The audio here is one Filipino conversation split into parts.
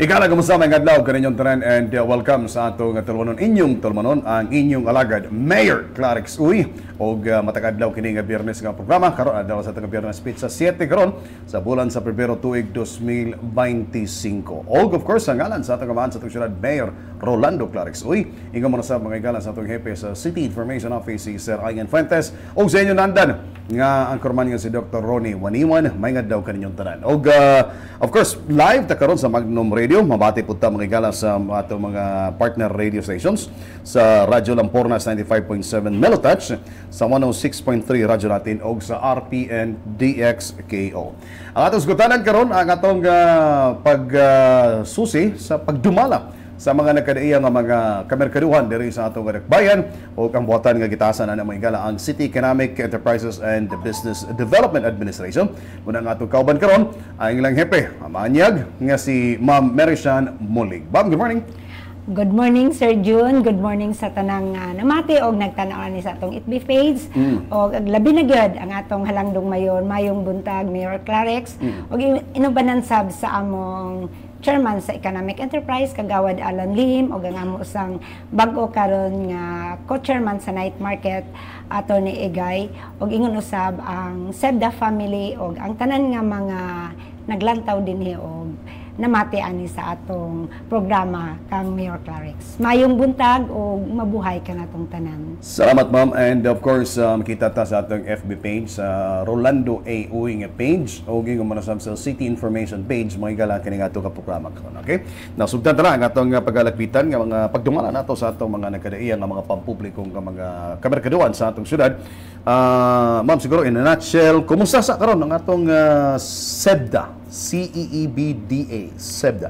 Ikala, kumusta mga adlaw kaninyong tanan and welcome sa atong tulmanon ang inyong alagad Mayor Clarix Uy og matag adlaw kini nga Biyernes nga programa karon adlaw sa atong Biyernes Pizza 7 karon sa bulan sa Pebrero tuig 2025. Og of course ang ngalan sa atong kamaan sa atong syudad Mayor Rolando Clarix Uy. Ingon mo na sa mga igalan sa atong hepe sa City Information Office si Sir Ian Fuentes og sa inyo nandan nga ang kurman nga si Dr. Ronnie Waniwan may adlaw kaninyong tanan. Og of course live ta karon sa Magnum Radio, mabati po ta mga igala sa ato mga partner radio stations sa Radyo Lampornas 95.7 Melotouch, sa 106.3 Radyo Natin o sa RPN DXKO. Ang atong sugutanan karon ang atong pagsusi sa pagdumala sa mga nagkadaiya nga mga kamerkaduhan diri sa atong bayan o ang buhatan nga gitasan na mga igala ang City Economic Enterprises and Business Development Administration. Muna ang atong kauban karon ang ilang hepe, maanyag nga si Ma'am Merishan Mulig. Ma'am, good morning. Good morning, Sir June. Good morning sa tanang namati og nagtanaw ni sa atong FB page. Og labi na gyud ang atong halangdong mayor, mayong buntag Mayor Clarix. Og inubanan sab sa among Chairman sa Economic Enterprise kagawad Alan Lim og ang amo usang bag-o karon nga co-chairman sa Night Market Attorney Egay og ingon usab ang SEBDA family og ang tanan nga mga naglantaw dinhi og namati ani sa atong programa kang Mayor Clarix. Mayong buntag o mabuhay ka natong tanan. Salamat ma'am, and of course makita ta sa atong FB page sa Rolando A. Uy nga page o gingon mo na sa City Information page mga igala kini nga atong programa karon. Okay? Nasugdan ta ang atong pagalakpitan nga mga pagdumala nato sa atong mga nagkadaiya nga mga pampublikong nga mga kamerkaduhan sa atong syudad. Ma'am, siguro in a nutshell, kumusta sa karon ang atong SEBDA? CEEBDA, SEBDA.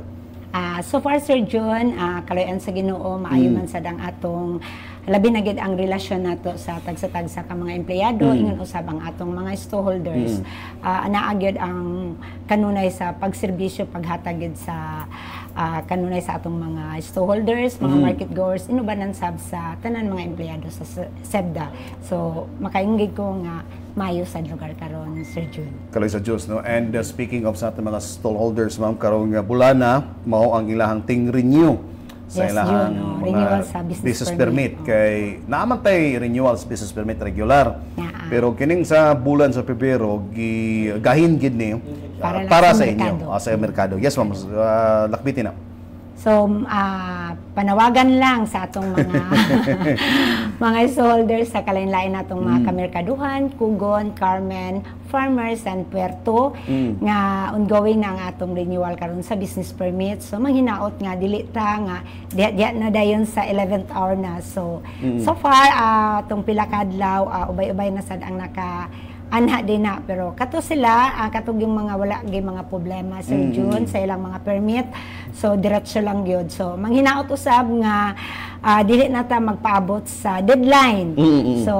So far, Sir John, kalayan sa Ginoo, maayo man sad ang atong labi na gid ang relasyon nato sa tagsa-tagsa ka mga empleyado, ingon usab ang atong mga stakeholders. Anaa gyud ang kanunay sa pagserbisyo, paghatag gid sa kanunay sa atong mga stakeholders, mga market goers, inubanan sab sa tanan mga empleyado sa SEBDA. So makainggig ko nga mayo sa lugar karon, Sir June. Kaloy sa Diyos, no? And speaking of sa ating mga stallholders, ma'am, karon nga bulana, mao ang ilahang ting-renew sa ilahang mga business permit. Kay naaman tay renewal sa business permit regular. Pero kining sa bulan sa Pebrero, gahin gid ni para sa inyo, sa merkado. Yes, ma'am, lakbitin na. So, panawagan lang sa atong mga mga stakeholders sa kalain-lain natong mga kamerkaduhan, Kugon, Carmen, Farmers, and Puerto nga ongoing na ang atong renewal karon sa business permit. So, manghinaot nga, dili ta nga, diya na dayon sa 11th hour na. So, so far, atong pila kadlaw, ubay-ubay na sad ang anha din na, pero kato sila katong yung mga wala gyud mga problema sa June sa ilang mga permit, so diretso lang gyud. So manghinaot usab nga dili na ta magpaabot sa deadline. So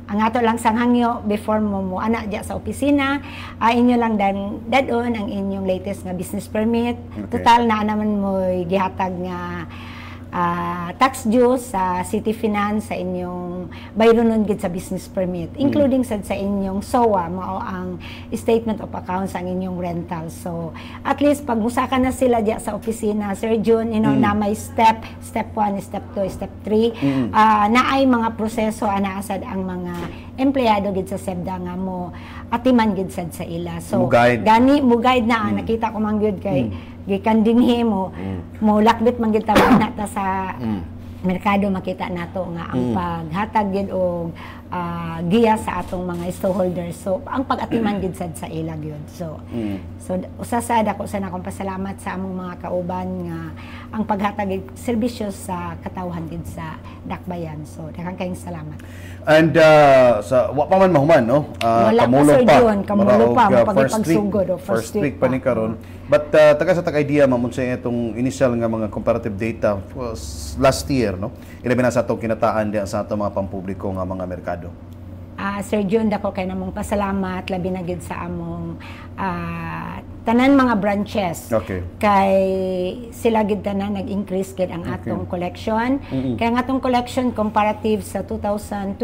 ang ato lang sang hangyo before mo ana diya sa opisina, inyo lang dadon ang inyong latest nga business permit. Total na naman mo gihatag nga tax due sa City Finance sa inyong bayronon gid sa business permit, including sa inyong SOA, mao ang statement of accounts ang inyong rental. So at least pag musaka na sila diya sa opisina, Sir June, na may step 1, step 2, step 3, naay mga proseso anaasad ang mga empleyado gid sa SEBDA nga mo atiman gid sad sa ila. So gani mo guide na nakita ko man gyud kay gikan dinhi mo lakbit man gid ta ta sa merkado, makita nato nga ang paghatag gid og giya sa atong mga stakeholders. So ang pag-atiman gid sad sa ila gyud. So usasad ako sa nakong pasalamat sa among mga kauban nga ang paghatag gid serbisyo sa katawhan gid sa dakbayan. So daghang kayong salamat. And sa wa pa man mahuman, no? Kamulo pa first week pa ni karon. But taga sa idea ma'am sa itong initial nga mga comparative data last year, no? Ilabi na sa atong kinataan diya sa atong mga pampubliko nga mga merkado. Sir June, dako kay namong pasalamat labi na gid sa among tanan mga branches. Kay sila gid tanan nag-increase gid ang atong collection. Kaya ang atong collection comparative sa 2023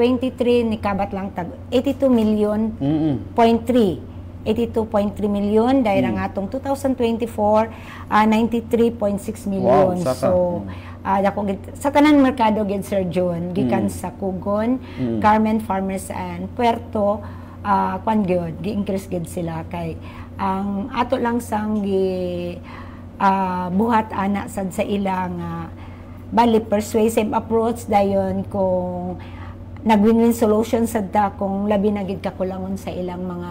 nikabat lang tag 82 million .3 82.3 million dahil ang atong 2024 93.6 million. Wow, saka. So sa tanan merkado gid Sir John gikan sa Kugon, Carmen Farmers and Puerto kwan gyud gi-increase gid sila kay ang ato lang sang buhat ana sad sa ilang bali persuasive approach dayon kung nag-win-win solution sad ta kung labi na gid kakulangon sa ilang mga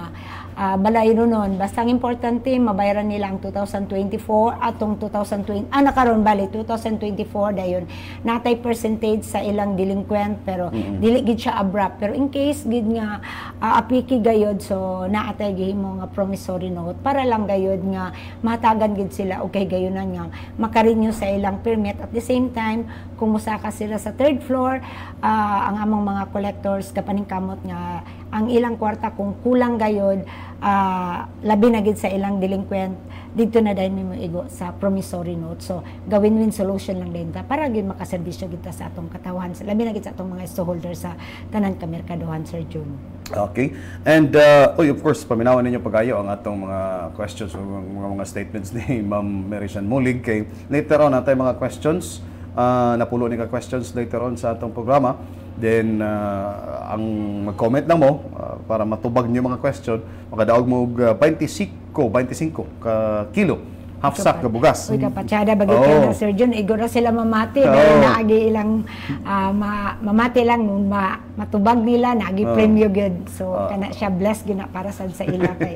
balayro nun. Basta ang importante, mabayaran nila ang 2024 atong 2020, nakaroon bali, 2024 dayon. Natay percentage sa ilang delinquent, pero dili gid siya abrupt. Pero in case gid nga apiki gayod, so naatay gihimo nga promissory note para lang gayod nga matagan gid sila okay gayonan nga makarenew sa ilang permit. At the same time, kung musaka sila sa third floor, ang among mga collectors kapaningkamot nga ang ilang kwarta kung kulang gayod, labi na gid sa ilang delinquent, dito na dahil mo igo sa promissory note. So gawin-win solution lang din ta para gid makaserbisyo gid ta sa atong katawan, labi na gid sa atong mga stockholder sa tanan ka merkaduhan, Sir June. Okay. And of course, paminawan ninyo pagayo ang atong mga questions, mga statements ni Ma'am Marisan Mulig. Kay later on natay mga questions, napulo ni ka questions later on sa atong programa. Then, ang mag-comment lang mo para matubag niyo mga question, makadaog mo 25 ka kilo, half sack ka bugas. Uy, kapatsyada, bagay kayo na, Sir John, igura sila mamati, dahil naagi ilang mamati lang, matubag nila, naagi premyo good. So, kana siya blessed gina para sa ila kay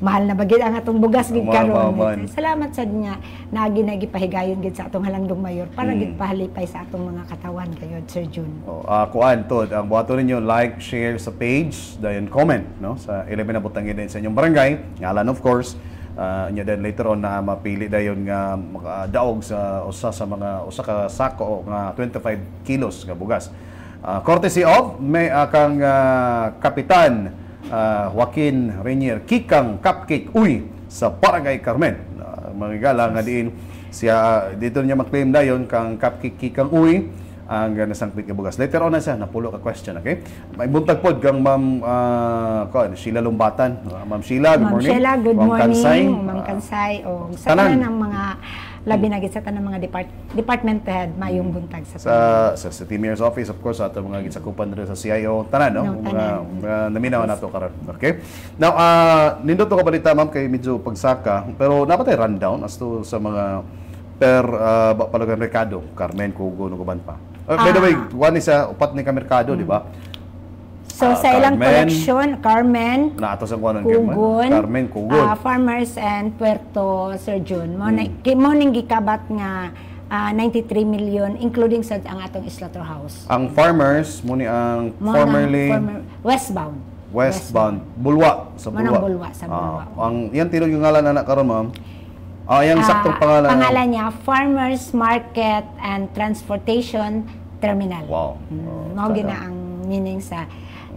mahal na bagid ang atong bugas gid karon. Salamat sad niya naagi pahigayon gid sa atong halangdong mayor para gid pahalipay sa atong mga katawan gayud, Sir June. Kuan to, ang buhato ninyo like, share sa page, dayon comment no sa 11 na butangin din sa inyong barangay, ngalan of course. Nya then later on na mapili dayon nga makadaog sa usa ka sako nga 25 kilos nga bugas. Courtesy of may akang kapitan Joaquin Renier Kikang Cupcake Uy sa Barangay Carmen. Magigala nga diin siya dito niya maklaim dayon kang Cupcake Kikang Uy ang nasangpit nga bugas. Later on na siya napulo ka question, okay? May buntag pod kang Ma'am Sheila Lumbatan. Ma'am Sheila, good morning. Ma'am Sheila, good morning. Ma'am Kansay, sa tanan ng mga labi na gid sa tanang mga department head mayong buntag sa City Mayor's Office, of course, ato mga gisakupan dito sa CIO tanan no, mga naminaw nato karon. Okay, now nindot to ka balita, ma'am, kay medyo pagsaka pero napatay rundown as to sa mga per palagan Ricardo, Carmen, Kugo, nuguban pa. By the way, one is upat ni ka merkado, di ba? So sa ilang collection, Carmen, Kugon, Carmen, Kugon, Farmers and Puerto, Sir June. Mo ning gikabat nga 93 million including sa ang atong slaughterhouse. Ang farmers mo ni ang formerly westbound. Bulwa sa Bulwa. Ang yan tilo yung ngalan anak karon, ma'am. Yang saktong pangalan. Pangalan niya Farmers Market and Transportation Terminal. Wow. Mao gina ang meaning sa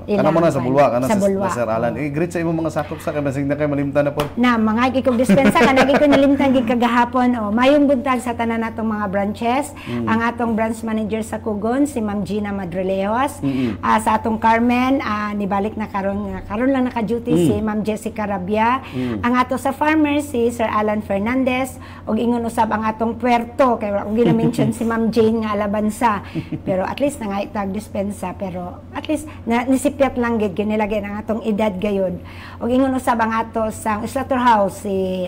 kana mo na sa Bulwa, kana sa Sir Alan. Greet sa imong mga sakop sa kamasig na kay malimtan na po. Na mga ikog dispensa kana gid ko nalimtan gid kagahapon. Mayong buntag sa tanan natong mga branches. Ang atong branch manager sa Kugon si Ma'am Gina Madrelejos. Sa atong Carmen nibalik na karon lang naka-duty si Ma'am Jessica Rabia. Ang ato sa Farmers si Sir Alan Fernandez ug ingon usab ang atong Puerto kay wala ko gina-mention si Ma'am Jane nga Alabanza. Pero at least nangaitag dispensa, pero at least nisipyat lang gid ginilagay ang atong edad gayud. Og ingon usab ang ato sa slaughterhouse si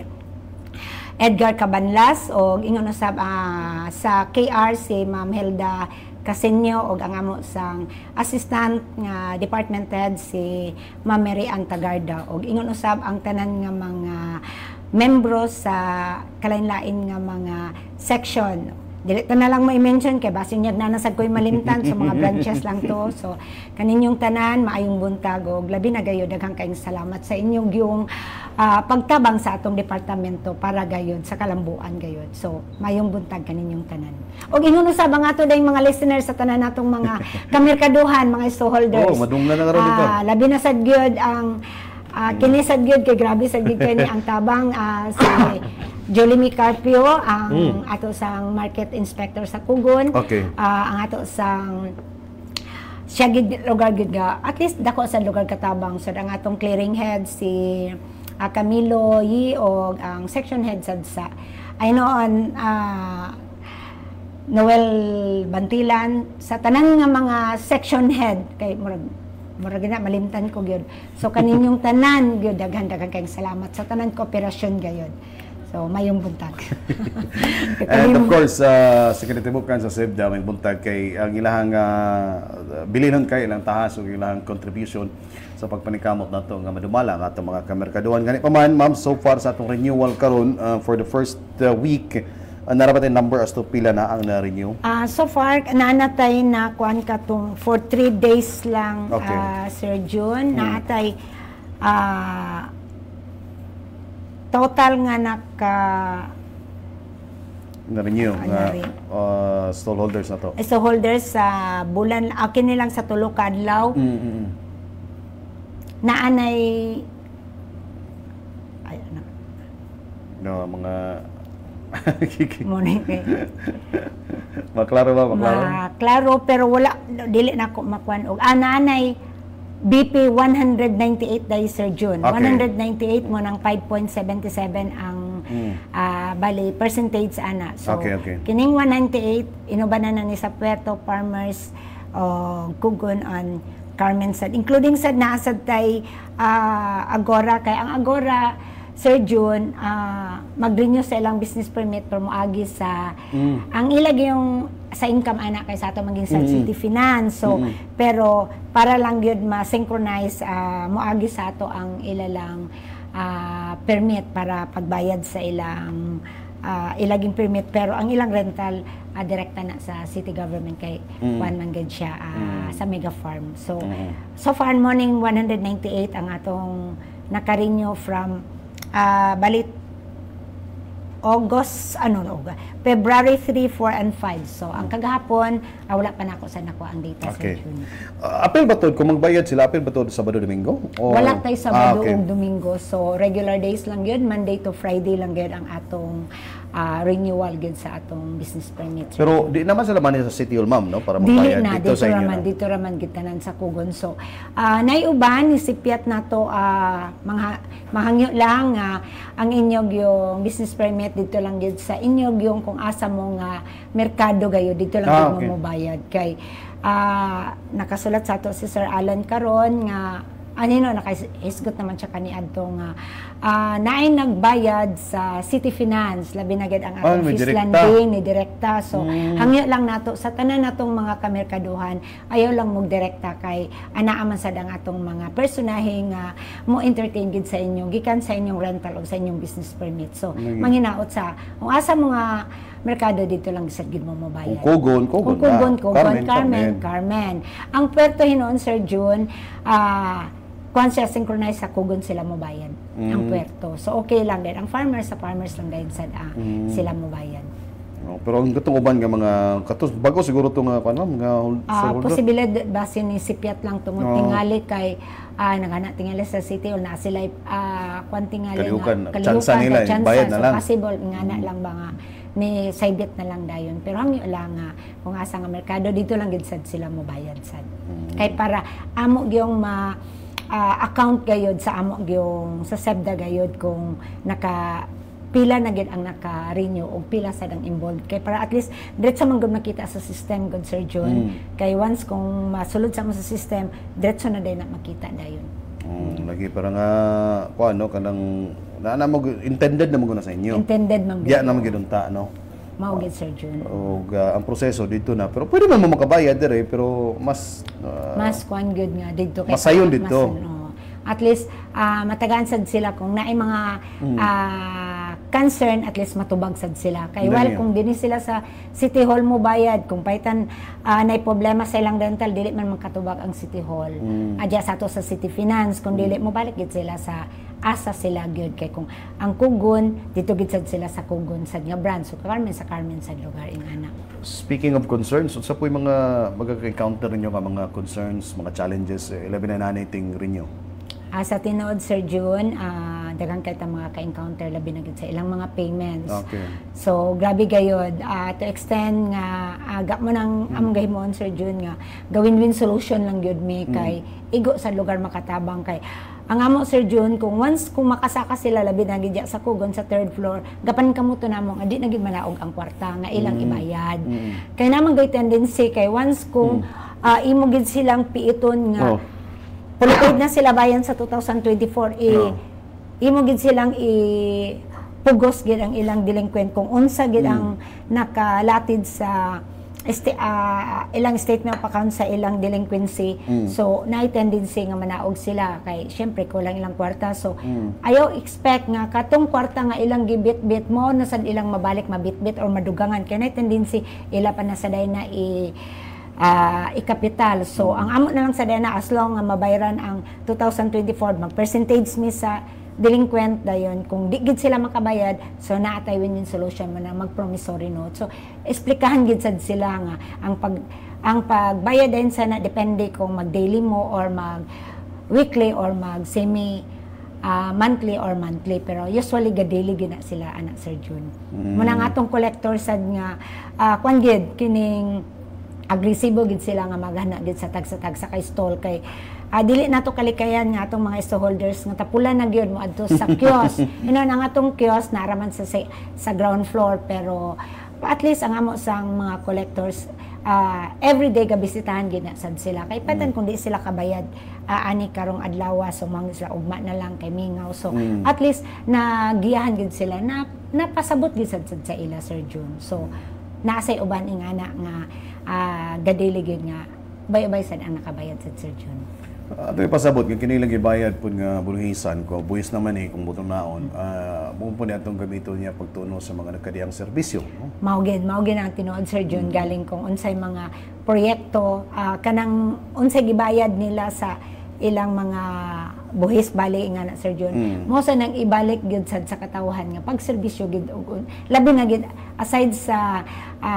Edgar Cabanlas og ingon usab sa KR si Ma'am Helda Casenyo og ang amo sang assistant nga department head si Ma'am Mary Ann Tagarda og ingon usab ang tanan nga mga membro sa kalain-lain nga mga section. Dili na lang mo i-mention kay basin niya nanasag ko'y malimtan sa mga branches lang to. So kaninyong tanan maayong buntag og labi na gayud daghang kaayong salamat sa inyong yung pagtabang sa atong departamento para gayud sa kalambuan gayud. So maayong buntag kaninyong tanan. Og ingon usab ang ato dayong mga listeners sa tanan natong mga kamerkaduhan, mga stockholders. Madunggan na karon dito. Labi na sad gyud ang kini sad gyud kay grabe sad gyud kani ang tabang si Jolimi Carpio, ang ato sang market inspector sa Kugon. Okay. Ang ato sang siya gid lugar gid nga at least dako sa lugar katabang so ang atong clearing head si Camilo Yi og ang section head sad sa ay noon Noel Bantilan sa tanan nga mga section head kay murag na malimtan ko gyud so kaninyong tanan gyud daghan kayong salamat sa tanan kooperasyon gayud. So, mayong buntag. And of course, Secretary Bukan sa SEBDA, may buntag kay ang ilahang bilinon kay ilang tahas o ilahang contribution sa pagpanikamot nato nga madumala ang atong mga kamerkaduhan. Gani pa man, ma'am, so far sa atong renewal karon for the first week, narapat yung number as to pila na ang na-renew? So far, naanatay na kuan katong for 3 days lang, Okay. Sir June. Naatay total nga Na-renew stallholders na to. stallholders sa bulan akin nilang sa tulo ka adlaw naanay No, mga morning maklaro ba? Maklaro? klaro pero wala dili na ko makuan og naanay BP 198 days Sir June. Okay. 198 mo ng 5.77 ang bali percentage ana. So Okay. kining 198 inubanan na ni sa Puerto Farmers Kugon on Carmen sad including sad naasad tay Agora kay ang Agora Sir June mag-renew sa ilang business permit pero moagi sa ang ilag yung sa income ana kay sa ato maging sa City Finance so pero para lang gyud ma-synchronize moagi sa ato ang ilalang permit para pagbayad sa ilang ilaging permit pero ang ilang rental direkta na sa city government kay one man gid siya sa Mega Farm so so far morning 198 ang atong naka-renew from balit February 3, 4, and 5. So, ang kagahapon, wala pa na ako sa nakuha ang data sa June. Apel ba to? Kung magbayad sila, apel ba to Sabado, Domingo? Wala tayo Sabado o Domingo. So, regular days lang yun. Monday to Friday lang yun ang atong renewal yun sa atong business permit. Pero di naman sila manin sa City Hall, ma'am, no? Para magbayad dito sa inyo. Dito raman gitanan sa Kugon. So, naiuban, isipiat na to, mahangyo lang ang inyog yung business permit dito lang yun sa inyog yung kung asa mo nga merkado gayo dito lang mo bayad kay nakasulat sa ato si Sir Alan karon nga nakaisgot naman siya kaniadto nga naay nagbayad sa City Finance labi na gid ang atong fees landing ni direkta so hangyo lang nato sa tanan natong mga kamerkaduhan ayaw lang mo direkta kay anaa man sad ang atong mga personahe nga mo entertain gid sa inyo gikan sa inyong rental o sa inyong business permit so manghinaot sa kung asa mo nga merkado dito lang sad gid mo mabayad Kugon Carmen ang Puerto hinoon Sir June kung siya synchronize sa Kugon sila mobayad ang Puerto. So okay lang din. Ang farmers lang din sila mobayad. Pero ang katong uban nga mga bago siguro to nga mga posibilidad basin ni sipiat lang tungod tingali kay nagana tingali sa city o na sila tingali kalihukan nila bayad na lang. Possible nga lang ba nga ni saybit na lang dayon pero hangyo lang kung asa nga merkado dito lang gid sad sila mobayad sad. Kay para amo gyung account gayod sa amo gyung sa SEBDA gayod kung pila na gid ang naka-renew o pila sad ang involved kay para at least diretso man gud makita sa system good Sir John kay once kung masulod sa mo sa system diretso na day na makita dayon. Lagi parang kanang na mo intended na mo na sa inyo. Intended man gud. Diya na mo gidunta Mao gid Sir John. Ang proseso dito na pero pwede man mo makabayad dire pero mas kuan good nga dito kay masayon dito. At least matagaan sad sila kung naay mga concern at least matubag sad sila kay kung dinhi sila sa City Hall mo bayad kung paitan naay problema sa ilang rental dili man makatubag ang City Hall adya sa ato sa City Finance kung dili mo balik gid sila sa asa sila gyud kay kung ang Kugon dito gid sad sila sa Kugon sad nga branch so Carmen sad lugar ingana. Speaking of concerns, sa po yung mga magka-encounter ninyo ka mga concerns, mga challenges, ilabi na naniting rinyo? Sa tinuod Sir June, daghang kay ta mga ka-encounter labi na gid sa ilang mga payments. Okay. So grabe gayod to extend nga aga mo nang among gahimon Sir Jun nga gawin win solution lang gyud mi kay igo sa lugar makatabang kay ang amo Sir Jun kung once kung makasaka sila labi na gid sa kugon sa third floor gapan kamo to namo nga di na gid manaog ang kwarta nga ilang ibayad. Kay namang gay tendency kay once kung imo gid silang piiton nga pulukoy na sila bayan sa 2024 imo gid silang pugos gid ang ilang delinquent kung unsa gid ang nakalatid sa ilang statement of account sa ilang delinquency. So naay tendency nga manaog sila kay syempre kulang ilang kwarta. So ayaw expect nga katong kwarta nga ilang gibit-bit mo na sad ilang mabalik mabitbit or madugangan kay naay tendency ila pa na saday na ikapital. So ang amo na lang saday na as long nga mabayaran ang 2024 mag-percentage mi sa delinquent dayon kung di gid sila makabayad so naatay win-win solution man na mag-promissory note. So explikahan gid sad sila nga ang pagbayad din sana depende kung mag-daily mo or mag-weekly or mag-semi monthly or monthly pero usually daily gid na sila anak Sir Jun. Muna nga atong collector sad nga kwan gid kining agresibo gid sila nga maghana gid sa tagsa-tagsa kay stall kay dili nato kalikayan nga atong mga storeholders nga tapulan na gyud mo adto sa kiosk. Ang atong kiosk naraman sa ground floor pero at least ang amo sang mga collectors everyday gabisitahan gid na sad sila kay patan kung di sila kabayad ani karong adlaw so mga sila ugma na lang kay mingaw so at least nagiyahan gid sila na napasabot gid sad sa ila Sir Jun. So nasay uban ingana nga gadili gid nga bay-bay sad ang nakabayad sa Sir Jun. Ato ipasabot nga kini lang gibayad pud nga buluhisan ko buhis naman kung butong naon mo po ni atong gamito niya pagtuno sa mga nagkadiyang serbisyo no? Maugid ang tinuod Sir Jun galing kung unsay mga proyekto kanang unsay gibayad nila sa ilang mga buhis bali nga na Sir Jun mo sa nang ibalik gyud sad sa katawhan nga pagserbisyo gid labi na gid aside sa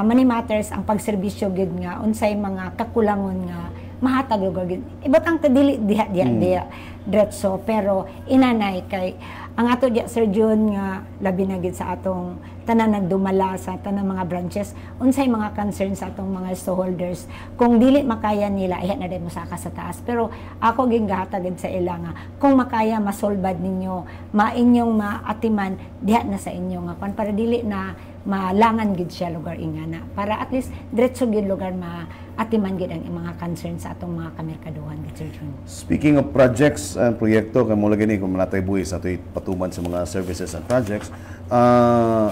money matters ang pagserbisyo gid nga unsay mga kakulangon nga mahatag lugar gid ibot ang kadili diha diretso pero inanay kay ang ato diya Sir Jun nga labi na gid sa atong tanan nagdumala sa tanang mga branches unsay mga concerns sa atong mga storeholders kung dili makaya nila iya na din mo saka sa taas pero ako gingahatag sa ila nga kung makaya masolbad ninyo mainyong maatiman diha na sa inyo nga para dili na malangan gid siya lugar ingana para at least diretso gid lugar maatiman gid ang mga concerns sa atong mga kamerkaduhan gid Sir Jun. Speaking of projects and proyekto kay mo lagi ni kung natay buhis ato patuman sa mga services and projects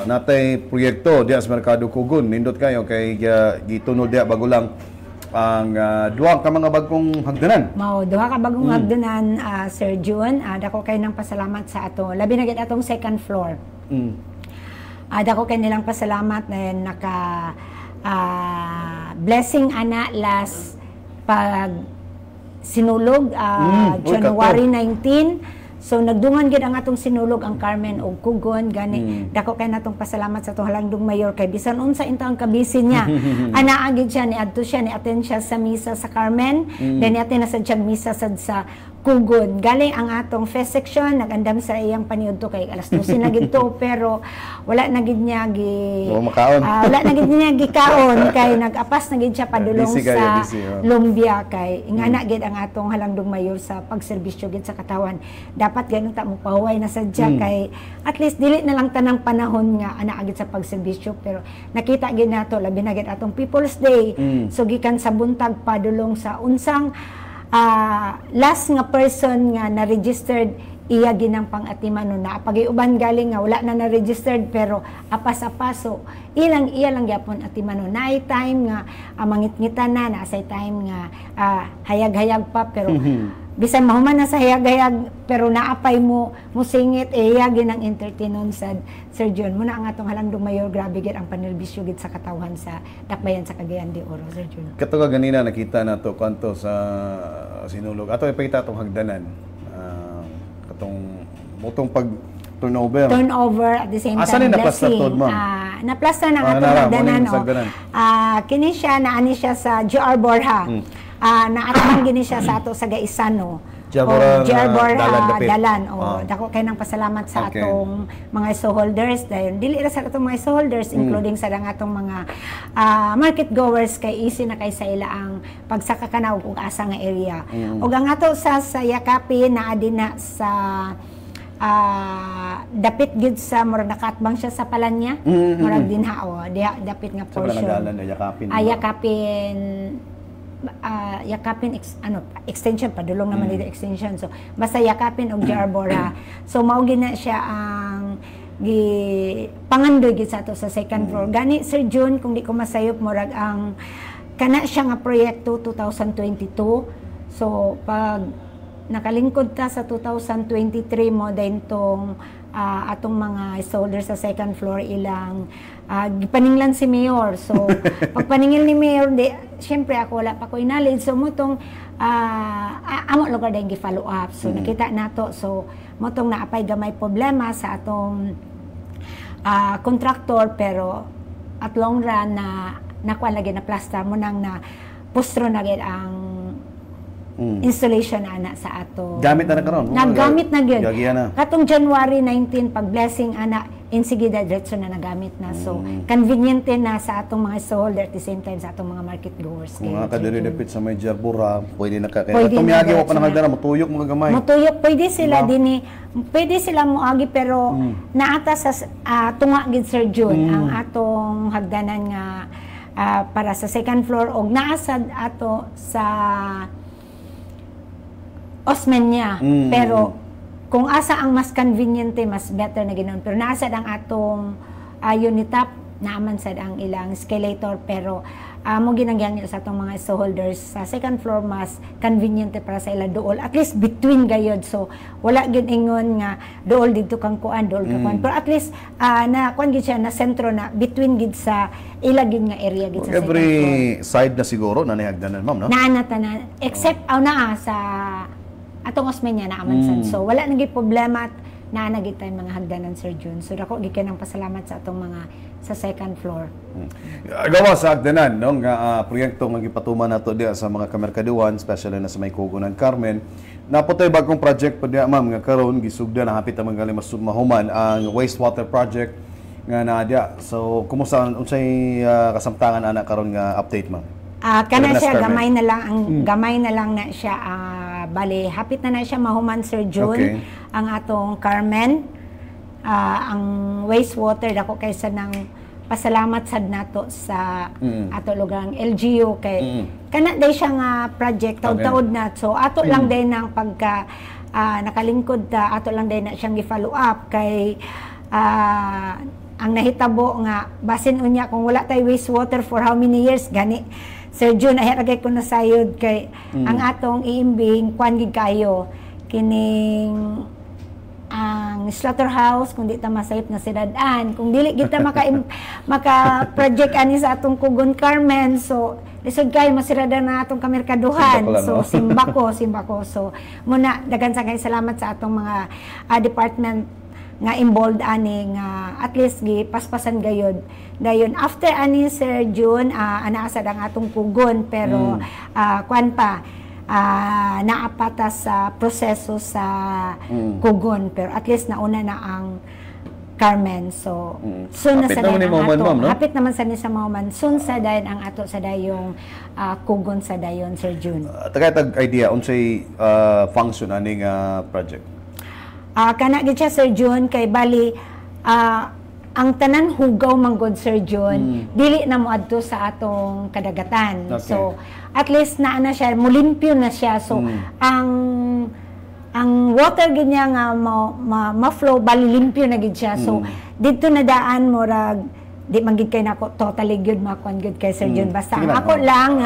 natay proyekto diya sa Merkado Kugon nindot kayo kay gitunod diya bago lang ang duha ka mga bagong hagdanan. Mao duha ka bagong hagdanan Sir Jun dako kay nang pasalamat sa ato labi na gid atong second floor. Dako kay nilang pasalamat na naka blessing ana last pag sinulog January 19. So nagdungan gid ang atong sinulog ang Carmen og Kugon gani dako kay natong pasalamat sa atong halangdong mayor kay bisan unsa intang kabisi niya anaa gid siya ni adto siya ni attend siya sa misa sa Carmen then attend na sa misa sad sa Kugon galing ang atong first section nagandam sa iyang paniudto kay alas 12 na gid to pero wala na gid niya wala na gid niya gikaon kay nagapas na gid siya padulong sa Lumbia kay ingana gid ang atong halangdong mayor sa pagserbisyo gid sa katawan dapat ganun ta mo pahuway na sadya kay at least dili na lang tanang panahon nga ana agid sa pagserbisyo pero nakita gid nato labi na gid atong People's Day so gikan sa buntag padulong sa unsang last nga person nga na-registered iya ginang pang-atiman no na pagiuban galing nga wala na registered pero apas-apas so iya lang gyapon atiman no naay time nga mangitngitan na say time nga hayag-hayag pa pero bisan mahuman na sa hayag-hayag pero naapay mo singit iya ginang entertainon sa Sir Jun muna ang atong halangdong mayor grabe gid ang panerbisyo gid sa katawhan sa Dakbayan sa Cagayan de Oro Sir Jun. Kato ka ganina nakita nato kanto sa sinulog ato ipakita atong hagdanan katong mutong pag turnover at the same time blessing naplasta na atong hagdanan kini siya naani siya sa GR Borja naatman gini siya sa ato sa Gaisano Jarbora dalan dapit. dalan. Dako kay nang pasalamat sa atong mga stockholders dayon dili ra sa atong mga stockholders including sa atong mga market goers kay easy na kay sa ila ang pagsaka kana og asa nga area. Ug ang ato sa yakapin naa din na sa dapit gid sa murag nakatbang siya sa Palanya. Murag dinha diha dapit nga portion. Yakapin extension padulong naman dito extension, so basta yakapin og Jarbora. So mao gina siya ang pangandoy gid sa ato sa second floor. Gani Sir June, kung di ko masayop murag ang kana siya nga proyekto 2022. So pag nakalingkod ta sa 2023 mo din tong atong mga stockholders sa second floor ilang gipaninglan si Mayor. So pagpaningil ni Mayor, syempre ako wala pa ko knowledge, so motong amo lugar dahil gi-follow up. So nakita nato, so motong naapay gamay problema sa atong contractor, pero at long run na nakuha lagi na plaster mo nang na pustro na gid ang installation ana sa ato. Gamit na karon. Nagamit na gyud. Katong January 19 pag blessing ana insigida diretso na nagamit na. So convenient na sa atong mga stockholder at the same time sa atong mga market goers. Kung mga kadiri dapit sa may Jarbora, pwede na ka. Kaya tumiyagi mo pa na hagdanan, matuyok mga gamay. Matuyok pwede sila dinhi. Pwede sila moagi pero naata sa tunga gid Sir June ang atong hagdanan nga para sa second floor og naasad ato sa Osmeña. Pero kung asa ang mas convenient, mas better na ginoon. Pero naasad ang atong unitap, naaman sad ang ilang escalator, pero mo ginagyan sa atong mga stockholders sa second floor mas convenient para sa ila dool. At least between gayod. So wala gid ingon nga dool didto kang kuan, dool ka kuan. Pero at least na kuan gid siya na sentro na between gid sa ila gid nga area gid sa second floor. Every side na siguro na nihagdanan, ma'am, no? Naana tanan except sa atong Osmeña na amansan. So wala nang problema at naanagit tayong mga hagdanan, Sir June. So dako gikan ang pasalamat sa atong mga sa second floor. Gawa sa hagdanan no nga proyekto nga gipatuman nato diha sa mga kamerkaduhan, especially na sa may Kugonan Carmen. Naputoy bagong project pa diha, ma'am, nga karon gisugda na hapit ang mga mahuman ang wastewater project nga naa diha. So kumusta unsay kasamtangan ana karon nga update, ma'am? Kana siya gamay na lang ang gamay na lang na siya bali hapit na siya mahuman, Sir June. Ang atong Carmen ang wastewater dako kaysa nang pasalamat sad nato sa ato lugar ang LGU kay kana day siya nga project taud-taud na, so ato lang day nang pagka nakalingkod ta, ato lang day na siyang gi-follow up kay ang nahitabo nga basin unya kung wala tay wastewater for how many years gani Sir June, ahiragay ko na sayod kay ang atong iimbing kwan gid kayo kining ang slaughterhouse kung di ta masayop na sidad-an, kung dili kita maka project ani sa atong Kugon Carmen, so lisod kayo masiradan na atong kamerkaduhan. So simbako so muna daghan sa kay salamat sa atong mga department nga involved ani nga at least gi paspasan gayod dayon after ani Sir June anaasad ang atong Kugon, pero kwan pa naapata sa proseso sa Kugon, pero at least nauna na ang Carmen. So soon na sa dayon ang ato hapit naman sa ni sa Mauman, soon sa dayon ang ato sa dayong Kugon sa dayon, Sir June. Tagay idea unsay function ani nga project? Kana gid siya, Sir June, kay bali ang tanan hugaw manggod, Sir June, dili na mo adto sa atong kadagatan. So at least na siya, mulimpyo na siya. So ang water gid niya nga ma-flow bali limpyo na gid siya. So didto na daan murag di man gid kay nako totally good makuan good kay Sir June, basta ako lang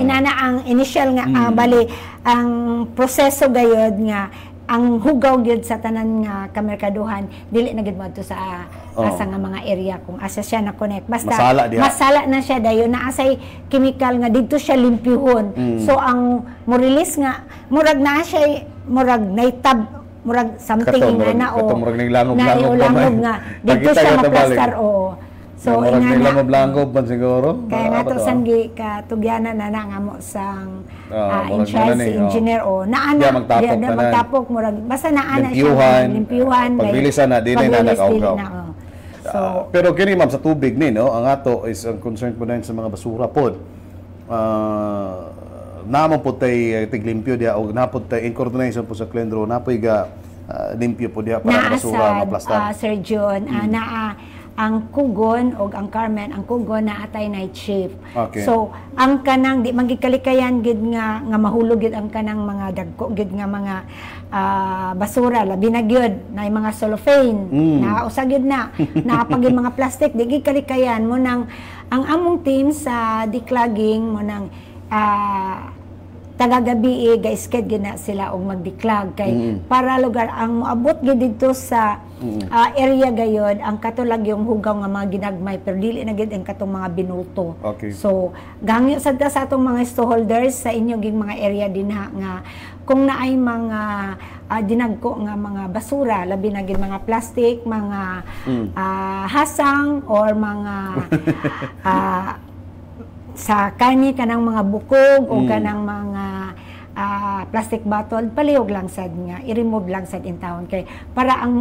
inana ang initial nga bali ang proseso gayod nga ang hugaw gyud sa tanan nga kamerkaduhan dili na gyud madto sa asa nga mga area kung asa siya na connect, basta masala na siya dayon na asay chemical nga didto siya limpyuhon. So ang mo release nga murag na siya murag naitab murag something nga na o murag nilangog nga didto siya maplastar So Murag ina nila na mablanggo pa siguro. kaya nga to Ano sanggi ka tugyanan na nga mo sang in murag charge na si ni, engineer o naana Diya magtapok tanan. magtapok murag basta naana Limpyuhan, siya limpyuhan pagbilisan na, di na pagbilis, nanakaw-kaw. dili na, So Pero kini ma'am sa tubig ni no, ang ato is ang concern po na sa mga basura pod. Namo po tay tiglimpyo dia o napod tay in coordination po sa Clendro napoy ga limpyo po dia para ang basura naasad maplastar. Sir John naa ang Kugon o ang Carmen ang Kugon na atay night shift. Okay. So ang kanang di magikalikayan gid nga mahulog gid ang kanang mga dagko gid nga mga basura labi na gyud na mga cellophane na usagid na napag mga plastic di gid kalikayan mo nang ang among team sa declogging mo nang taga-gabi ga-sked gid na sila og mag-declog kay para lugar ang moabot gid dito sa area gayod ang katulag yung hugaw nga mga ginagmay pero dili na gid ang katong mga binuto. Okay. So gangyo sad ta sa atong mga storeholders sa inyong ging mga area dinha nga kung naay mga dinagko nga mga basura labi na gid mga plastic, mga hasang or mga sa kani kanang mga bukog o kanang mga plastic bottle palihog lang sad nga i-remove lang sad in town kay para ang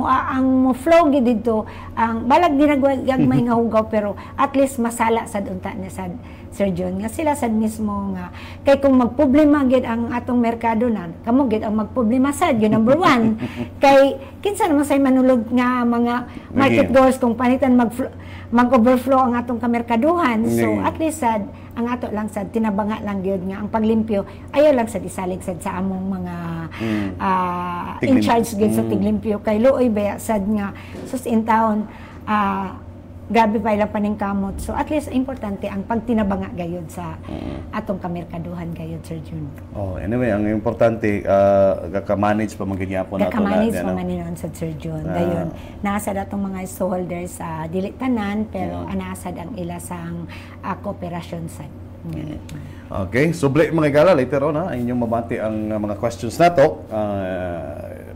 mo flow gid dito ang balag dinagagmay nga hugaw pero at least masala sad unta na sad Sir John nga sila sad mismo nga kay kung magproblema gid ang atong merkado na kamo gid ang magproblema sad yun number one kay kinsa naman say manulog nga mga market goers kung panitan mag-overflow ang atong kamerkaduhan so at least sad ang ato lang sad tinabanga lang gyud nga ang paglimpyo ayaw lang sad isalig sad sa among mga in charge gid sa tiglimpyo kay luoy baya sad nga sus in town grabe pa ilang paningkamot. So at least importante ang pagtinabanga gayud sa atong kamerkaduhan gayud Sir Jun. Oh, anyway, ang importante ka-manage pa magyapon nato na. Ka-manage pa man ninon sa Sir Jun. Dayon nasad atong mga storeholders sa dili tanan pero anasad ang ila sang kooperasyon sad. Okay, so mga igala later on inyong mabati ang mga questions nato.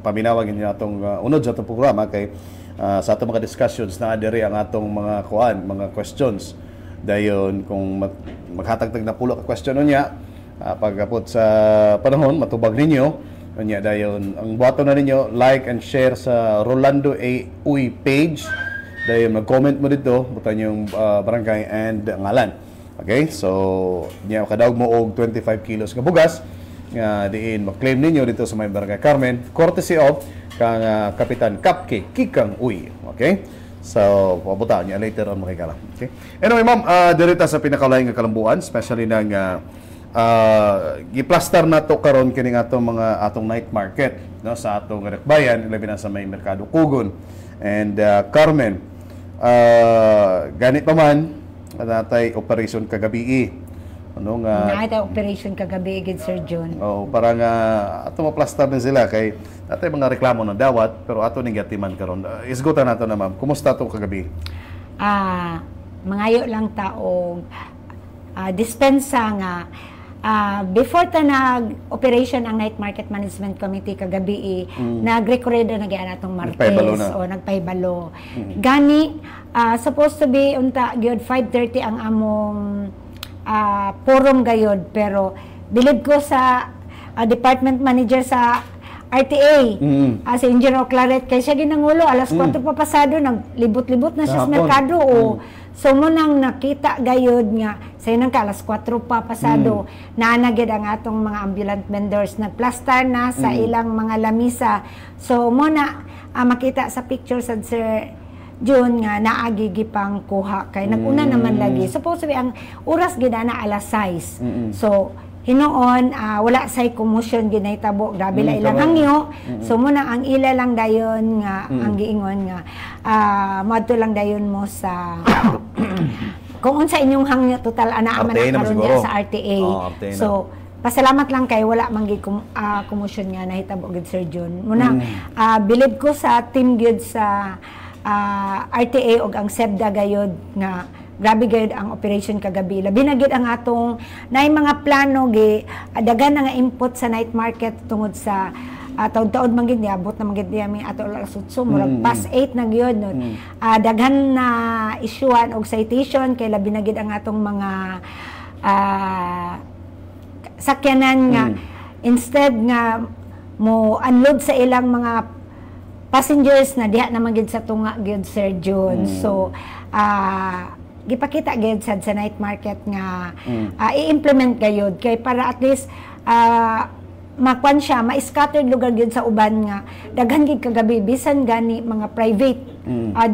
Paminawag ninyo atong unod sa atong programa kay sa atong mga discussions na adiri ang atong mga mga questions. Dayon kung maghatagtag na pulo ka question niya pagapot sa panahon matubag ninyo unya dayon ang buhaton na ninyo like and share sa Rolando A. Uy page. Dayon mag-comment mo dito butan yung barangay and ngalan. Okay? So niya kadawg mo og 25 kilos nga bugas nga diin ma-claim ninyo dito sa may barangay Carmen courtesy of kang Kapitan Kapke Kikang Uy. Okay? So, pabutaan niya later on makikala. Okay? Anyway, ma'am, dirita sa pinakalaing nga kalambuan, especially nang giplastar na to karon kining atong mga atong night market no sa atong rekbayan labi na sa may merkado Kugon and Carmen. Ganit pa man natay operation kagabi ano nga naay operation kagabi gid Sir John. Oh, para nga ato maplastar din sila kay natay mga reklamo na dawat pero ato ning gatiman karon. Isgutan nato na ma'am. Kumusta to kagabi? Mangayo lang taog dispensa nga before ta nag-operation ang Night Market Management Committee kagabi nag-recorder na gyud atong Martes o nagpahibalo. Gani supposed to be unta gyud 5:30 ang among forum gayod pero bilib ko sa department manager sa RTA si Engineer Claret kay siya ginangulo alas 4 pa pasado naglibot-libot na siya sa merkado so mo nang nakita gayod nga say nang alas 4 pa pasado naanagid ang atong mga ambulant vendors nagplastar na sa ilang mga lamisa so mo na makita sa picture sa Sir June nga naagigi pang kuha kay naguna naman lagi supposed to be ang oras gid na alas 6 so hinoon wala say commotion ginahitabo grabe la ilang hangyo so muna ang ila lang dayon nga ang giingon nga moadto lang dayon mo sa kung unsa inyong hangyo total ana man karon diya sa RTA so pasalamat lang kay wala man gid commotion nga nahitabo gid Sir June muna bilib ko sa team gid sa RTA og ang SEBDA gayod nga grabe gayud ang operation kagabi labi na gid ang atong naay mga plano gi daghan nga input sa night market tungod sa taon-taon man gid niya, abot na man gid niya mi ato alas 8, murag past 8 na gyud no. Daghan na issuean og citation kay labi na gid ang atong mga sakyanan nga instead nga mo unload sa ilang mga passengers na diha naman gid sa tunga gid Sir June. So gipakita gid sa night market nga i-implement gayud kay para at least makuan siya, ma-scattered lugar gid sa uban nga daghan gid kagabi bisan gani mga private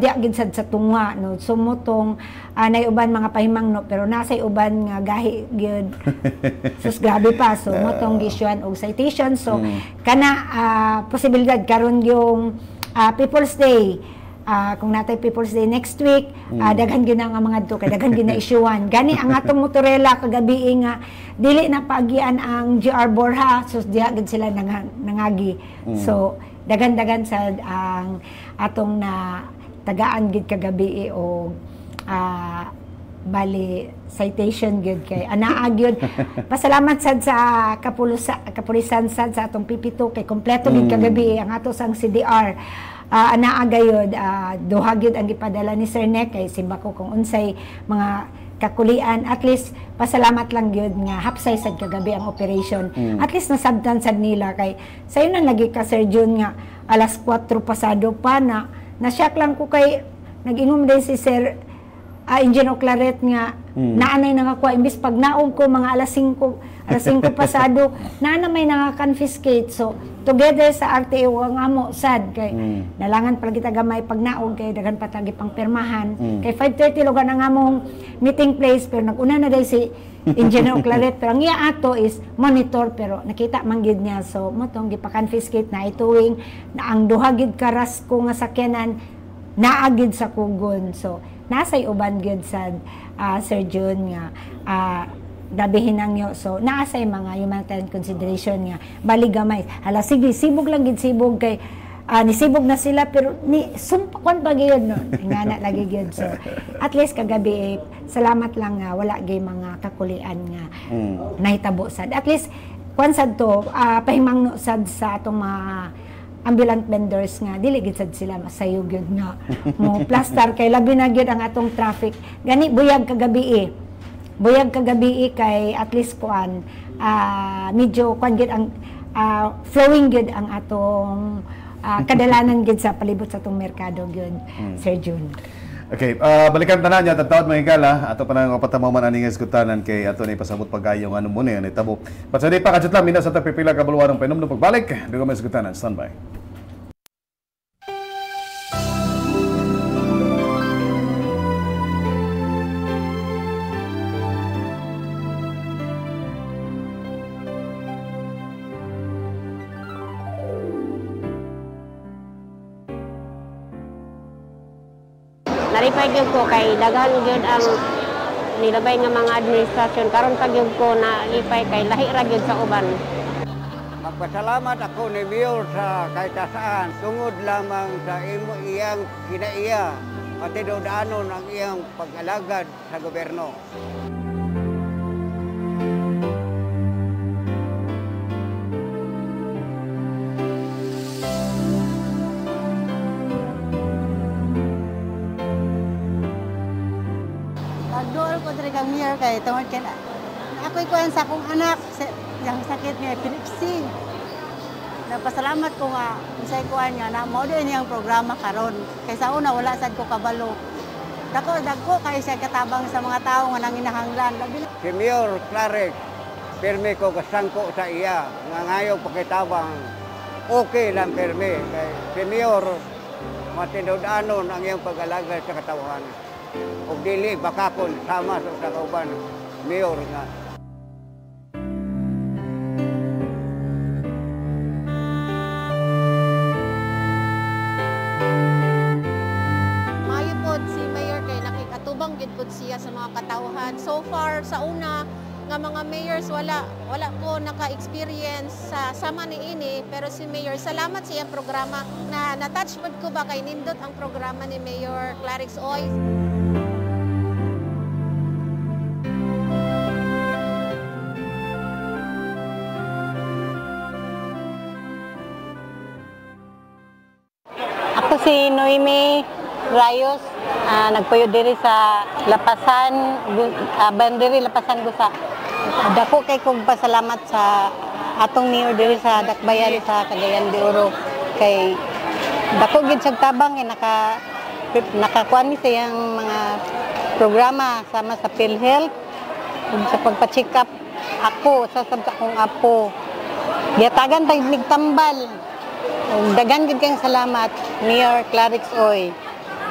diya gid sa tunga no, sumutong nay uban mga pahimang no, pero nasay uban nga gahi gid sus grabe pa, so motong gisyuan og citation. So kana posibilidad karon yung People's Day, kung natay People's Day next week, daghan gina nga mga dito, kay daghan gina isyuan. Gani ang atong motorela kagabi nga dili na pagian ang GR Borja, so diha gid sila nangagi. So daghan-daghan sa ang atong na tagaan gid kagabi o bali citation gid kay anaa gyud. Pasalamat sad sa kapulisan sad sa atong PP2 kay kompleto gid kagabi ang ato sang CDR. Anaa gayud duha gyud ang gipadala ni Sir Nek kay simba ko kung unsay mga kakulian, at least pasalamat lang gyud nga hapsay sad kagabi ang operation. At least nasabtan sad nila kay sayo na lagi ka Sir June nga alas 4 pasado pa na nasyak lang ko kay nag-ingom din si Sir Engineer Claret nga naanay nakakuha imbis pag naog ko mga alas 5 pasado na may naka-confiscate. So together sa RTO ang amo sad kay nalangan pala kita gamay pag naog kay daghan patagi pang pirmahan kay 5:30 lugar ang among meeting place, pero naguna na day si Engineer Claret, pero ang iya ato is monitor, pero nakita man gid niya. So motong gipa-confiscate na ituwing na ang duha gid karas ko nga sakyanan naagid sa kugon. So nasay uban gid sa Sir June nga dabihin nyo. So naasay mga humanitarian consideration nga bali gamay. Hala sige sibog lang gid sibog kay nisibog na sila pero ni sumpakon pa gyud no. Ingana lagi gyud. So at least kagabi salamat lang nga wala gay mga kakulian nga nahitabo sad. At least kwan sad to pahimangno sad sa atong mga ambulant vendors nga dili gid sad sila masayo gyud nga mo plaster kay labi na gyud ang atong traffic. Gani buyag kagabi kay at least kuan medyo kuan gyud ang flowing gyud ang atong kadalanan gyud sa palibot sa atong merkado gyud Sir June. Okay, balikan tanan niya tatawad mga higala ato pa nang patamaw man aning iskutanan kay ato ni pasabot pagayo nga ano mo ni tabo. Patsadi pa kadto lang mina sa pipila ka bulwarong painom pagbalik. Dugo may iskutanan, standby. Naripay gyud ko kay daghan gyud ang nilabay nga mga administrasyon karon pa gyud ko na lipay kay lahi ra gyud sa uban. Magpasalamat ako ni Mayor sa kahit saan tungod lamang sa iyang kinaiya pati daanon ang iyang pag-alagad sa gobyerno. Pagdool ko talaga Mayor kay tungod kay ako'y kuan sa akong anak yung sakit niya epilepsy. Napasalamat ko nga unsay kuan nga na mao din yang programa karon. Kay sa una wala sad ko kabalo. Dagko kay siya katabang sa mga tawo nga nanginahanglan. Si Mayor Claret, pirmi ko kasangko sa iya nga ngayon pakitabang okay lang pirmi. Kay si Mayor matindod-anon ang iyang pag-alagad sa katawhan. O dili bakakon sama sa kauban Mayor nga. Maayo pod si Mayor kay nakikatubang gid pod siya sa mga katawhan. So far sa una nga mga mayors wala ko naka-experience sa sama ni ini, pero si Mayor salamat sa iyang programa na na-touch pod ko ba kay nindot ang programa ni Mayor Clarix Oy. si Noemi Rayos, nagpuyo diri sa Lapasan, bandiri Lapasan Gusa. Dako kay kong pasalamat sa atong mayor diri sa Dakbayan sa Cagayan de Oro kay dako gid sa tabang nakakuan mi sayang mga programa sama sa PhilHealth ug sa pagpa-check up ako sa akong apo. Giatagan tag tambal. Dagan gid kang salamat Mayor Clarix Oy.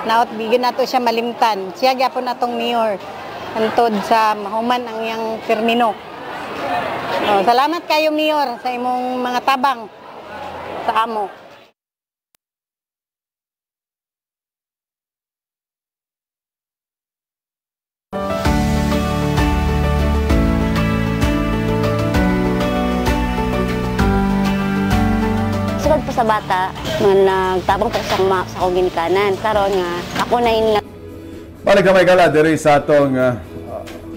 Naot bigyan nato siya malimtan. Siya gyapon natong mayor antod sa mahuman ang iyang termino. Salamat kayo mayor sa imong mga tabang sa amo. Sugod po sa bata, nagtabang po sa akong ginikanan. Karon nga, ako na yun lang. Balik na may kala, diri sa atong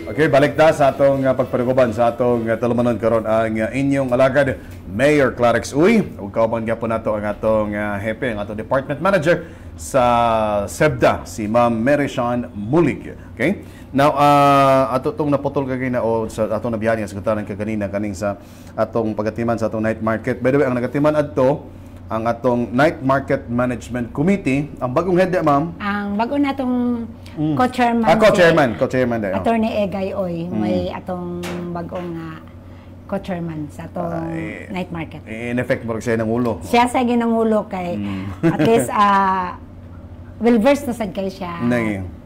okay, balik ta sa atong pagpanukuban sa atong talumanon karon ang inyong alagad Mayor Clarix Uy. Ug kauban gyapon nato ang atong hepe, ang atong department manager sa SEBDA, si Ma'am Mary Sean Mulig. Okay? Now, ato itong naputol kagay na o sa atong nabiyahan nga sagutanan kaganina kaning sa atong pagatiman sa atong night market. By the way, ang nagatiman adto ang atong Night Market Management Committee. Ang bagong head, ma'am? Ang bago natong co-chairman. Co-chairman dayo. Attorney Egay Oy, may atong bagong co-chairman sa atong night market. In effect, mo siya ng ulo. Siya sa ginangulo kay at least well versed na sad kay siya.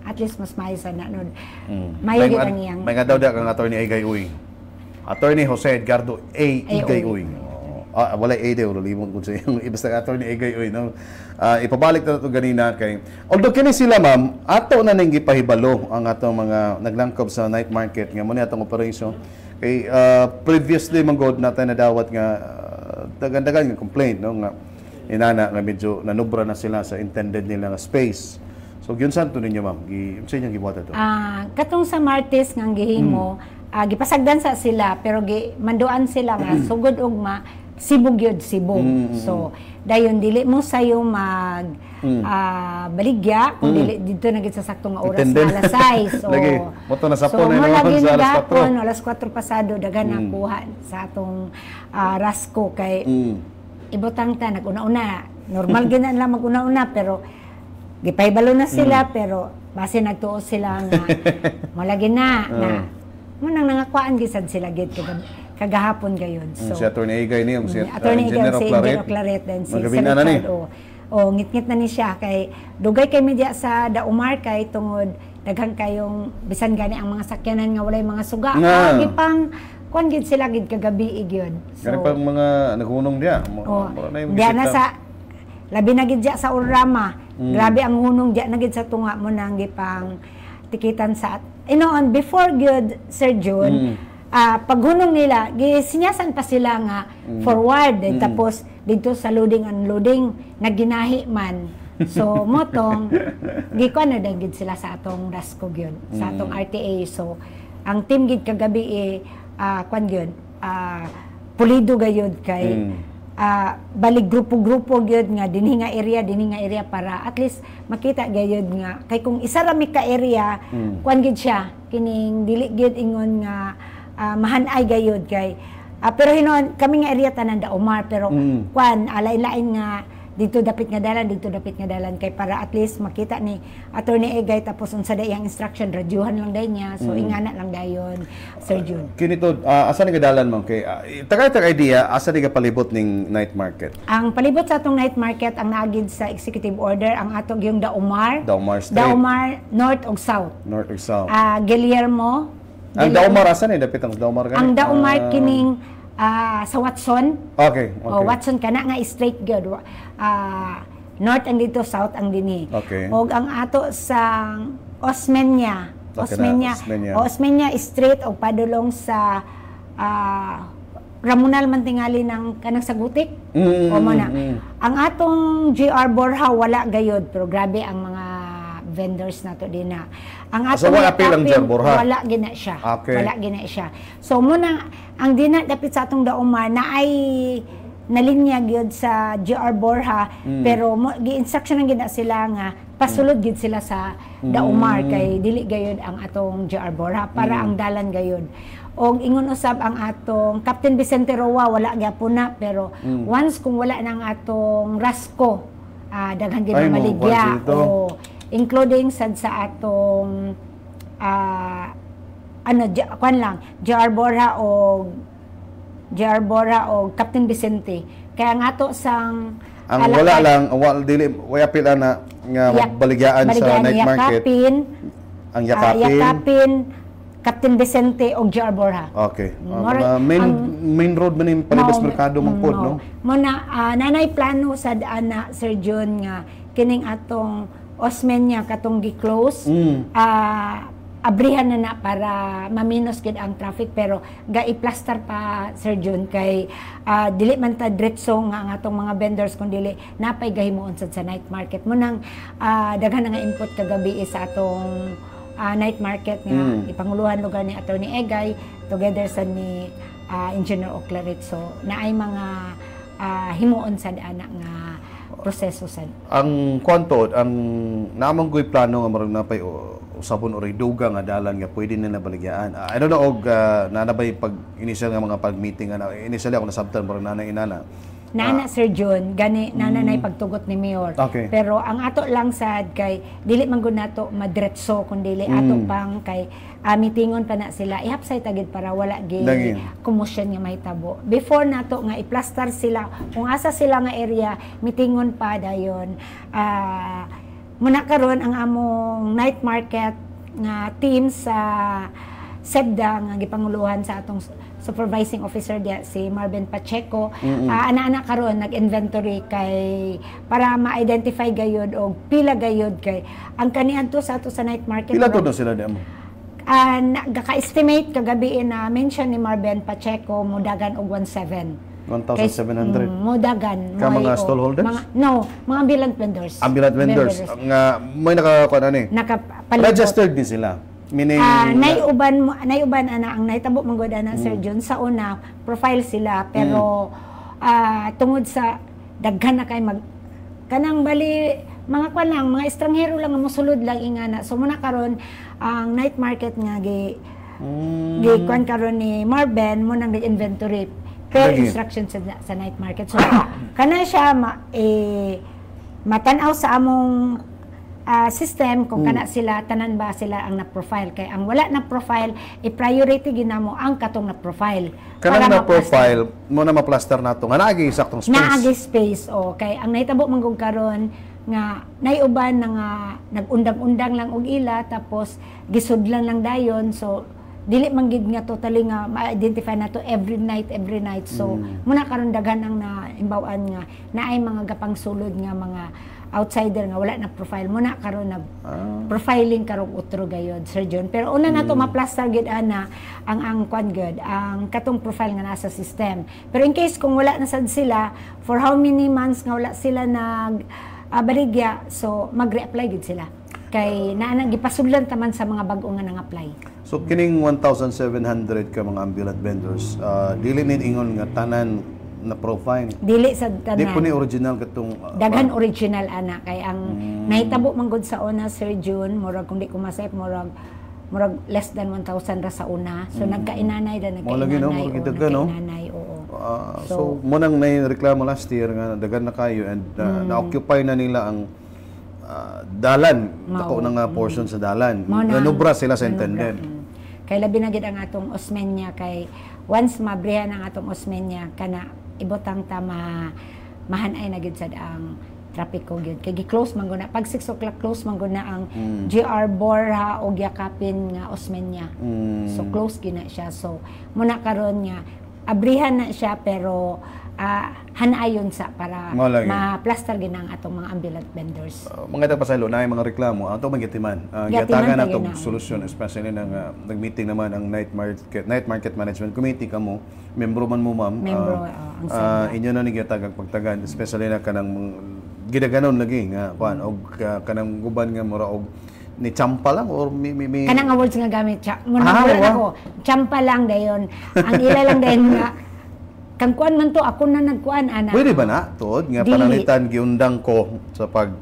At least mas maayo sa nanod. Mayo gid ang iyang. May nga daw kang Attorney Egay Uy. Attorney Jose Edgardo A. Egay Uy. Wala A daw, limon ko sa yung ibasta Attorney Egay Uy. No? Ipabalik na ito ganina kay. Although kini sila ma'am, ato na nang gipahibalo ang atong mga naglangkob sa night market nga mo ni atong operation. Kay previously manggod natin nadawat nga dagan-dagan nga complaint no nga inana nga medyo nanubra na sila sa intended nila nga space. So gyud santo ninyo ma'am, sa inyong gibuhat ato. Katong sa Martes nga gihimo, gipasagdan sa sila pero manduan sila nga sugod ugma sibog yun, sibog. So, dayon dili mo sayo mag baligya, kung dili dito na sa saktong nga oras na alas 6. So, lagi, moto na sa pon na naman sa alas 4. Alas 4 pasado, dagan na kuha sa atong rasko kay ibutang ta, nag-una-una. Normal gina lang mag-una-una, pero gipaybalo na sila, pero base nagtuo sila nga, malagi na munang nangakuan gisad sila gid kagahapon gayon. So si Attorney Egay ni si Attorney Egay si Engineer Claret then si Richard ngit-ngit na ni siya kay dugay kay media sa Daumar kay tungod daghang kayong bisan gani ang mga sakyanan nga walay mga suga gipang kuan gid sila gid kagabi gyud. So pang mga naghunong dia diya na sa labi na gid sa Urama. Grabe ang hunong diya na gid sa tunga mo nang gipang tikitan sa on before good Sir June paghunong nila gisinyasan pa sila nga forward tapos dito sa loading unloading naginahi man so motong gikuan na gid sila sa atong rasko gyud sa atong RTA. So ang team gid kagabi kuan gyud pulido gayud kay balik grupo-grupo gyud nga dinhi nga area para at least makita gayud nga kay kung isa ra mi ka area kuan gyud siya kining dili gyud ingon nga mahanay gayud kay pero hinon kami nga area tanan Daumar pero kuan lain-lain nga dito dapit nga dalan kay para at least makita ni Attorney Egay tapos unsa day ang instruction radyohan lang day niya so ingana lang dayon Sir June. Kinito asa ni dalan mo kay tagay idea asa ni palibot ning night market? Ang palibot sa atong night market ang naagid sa executive order ang atong yung Daumar State. Daumar North ug South. Guillermo ang Daumar asa ni dapit ang Daumar gani? Ang Daumar kining sa Watson. Okay. Watson kana nga straight gyud. North ang dito, south ang dinhi. Okay. Og ang ato sa Osmeña straight og padulong sa Ramonal Mantingali ng kanang Sagutik. O mo na. Ang atong GR Borja wala gayud pero grabe ang mga vendors nato din na. Ang atong wala gina siya. Okay. Wala gina siya. So muna ang dina dapit sa atong Daumar na ay nalinya gyud sa GR Borja pero gi-instruction ang gina sila nga pasulod gid sila sa Daumar kay dili gayud ang atong GR Borja para ang dalan gayud. Og ingon usab ang atong Captain Vicente Roa wala gyapon na pero once kung wala nang atong Rasco daghan gid Ay, maligya mo, o including sad sa atong kwan lang GR Borja o Captain Vicente kaya nga to sang Ang wala lang, dili wala pila na nga baligyaan sa night market. Ang yakapin Captain Vicente o GR Borja. Okay. Main road man yung palibas merkado mong pod, no? Muna, nanay plano sa ana Sir John nga kining atong Osmeña katong gi-close. Abrihan na para maminos gid ang traffic pero ga-i-plaster pa Sir John kay dili man ta diretso nga ang atong mga vendors kun dili napay gahimuon sa night market mo nang daghan nga input kagabi sa atong night market nga ipanguluhan lugar ni Attorney Egay together sa ni Engineer Oclarit so naay mga himuon sa ana nga proseso sad. Ang kwanto ang namang ko'y plano nga marang napay usapon o duga nga dalan nga pwede na nabaligyaan. I don't know og nanabay pag initial nga mga pag-meeting initially ako nasabtan marang nanay-inana. Nana Sir John, gani nanay pagtugot ni Mayor. Okay. Pero ang ato lang sad kay dili man gud nato madretso kun dili ato pang kay mitingon pa na sila ihapsay tagid para wala gi commotion nga mahitabo. Before nato nga i-plaster sila kung asa sila nga area mitingon pa dayon. Muna karon ang among night market nga team sa SEBDA nga gipanguluhan sa atong supervising officer dia si Marvin Pacheco ana-ana karon nag-inventory kay para ma-identify gayud og pila gayud kay ang kaniadto sa ato sa night market pila to na sila di mo nagka-estimate kagabi na mention ni Marvin Pacheco modagan og 1,700 modagan ka mga stallholders mga ambulant vendors vendors nga may nakakuan ani nakapalibot registered din sila. Meaning naiuban ana ang naitabo manggod ana Sir John sa una profile sila pero tungod sa daghan na kay kanang bali mga kwan lang mga estranghero lang nga mosulod lang ingana so muna karon ang night market nga gi kwan karon ni Marben mo nang inventory per instruction sa night market so kana siya matan-aw sa among system kung kana sila tanan ba sila ang na-profile kay ang wala na profile i-priority ginamo ang katong na-profile kanang na-profile mo na ma-plaster nato nga naagi saktong space naagi space kay ang nahitabo manggug karon nga naiuban na nga nag-undang-undang lang og ila tapos gisudlan lang dayon so dili man gid nga totally nga ma-identify nato every night so muna karon daghan ang naimbawan nga naay mga gapang sulod nga mga outsider nga wala na profile mo na karon nag profiling karong utro gayod Sir John pero una nato ma-plaster gid ana ang kwan gud ang katong profile nga nasa system pero in case kung wala na sad sila for how many months nga wala sila nag baligya so mag-reapply gid sila kay naanang gipasudlan taman sa mga bag-o nga nang-apply. So kining 1,700 ka mga ambulant vendors dili need ingon nga tanan na profile. Dili sa tanan. Di po ni original katong daghan original ana kay ang nahitabo man gud sa una Sir June murag kung di ko masayop murag less than 1,000 ra sa una. So nagkainanay da nagkainanay. So mo nang naireklamo last year nga daghan na kayo and na-occupy na nila ang dalan dako na nga portion sa dalan. Nanubra sila sa intended. Kay labi na gid ang atong Osmeña kay once mabrihan ang atong Osmeña kana ibotang ta mahanay na gid sad ang trapiko gyud kay gi-close man guna pag 6 o'clock close man guna ang GR Borja o yakapin nga Osmeña so close gina siya so muna karon nga abrihan na siya pero hanayon sa para ma-plaster gid ang atong mga ambulant vendors. Mga pasaylo na mga reklamo ato magitiman. Gatagan nato solusyon especially nang nag-meeting naman ang night market management committee kamo membro man mo ma'am. Inyo na ni gitagag pagtagan especially na kanang gidaganon lagi nga kuan og kanang guban nga mura og ni champa lang or mi kanang awards nga gamit muna ako champa lang dayon ang ila lang dayon nga kang kuan man to ako na nagkuan ana. Pwede ba na tuod nga Dili. pananglitan giundang ko sa pag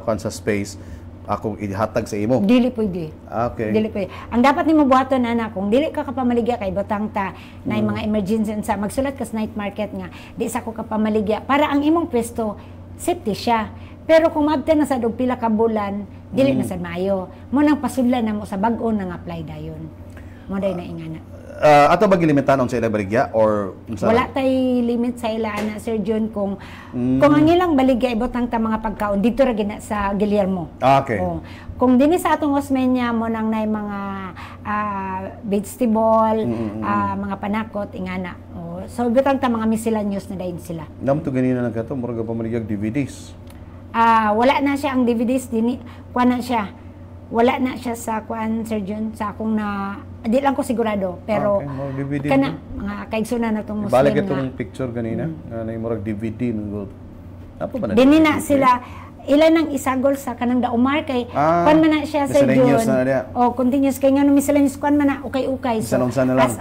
kuan sa space akong ihatag sa imo? Dili pwede. Okay. Dili pwede. Ang dapat nimo buhaton ana kung dili ka kapamaligya kay butang ta na mga emergency sa magsulat ka sa night market nga di sa ko kapamaligya para ang imong pwesto safety siya. Pero kung maabtan na sa og pila ka bulan, dili na sad maayo. Mo nang pasudlan na mo sa bag-o nang apply dayon. Mo day na ingana. Ato ba gilimitanon sa ilang baligya or unsa? Wala tay limit sa ila ana Sir John kung ang ilang baligya ibutang ta mga pagkaon dito ra gina sa Guillermo. Okay. Oh. Kung dinhi sa atong Osmeña mo nang nay mga vegetable, mga panakot ingana. Oh. So ibutang ta mga miscellaneous na dayon sila. Nam to ganina lang kato murag pamaligyag DVDs. Wala na siya ang DVDs dinhi kuan na siya. Wala na siya sa kuan Sir John sa akong na di lang ko sigurado pero Okay, mga DVD kana no? mga kaigsunan natong Muslim Balik nga. itong picture ganina na murag DVD no. Apa ba na? Dini na sila ilan nang isagol sa kanang daumar kay kuan man na siya Sir miscellaneous John. na niya. O continuous kay ngano miscellaneous kuan man na ukay-ukay. Bisan-unsa na lang.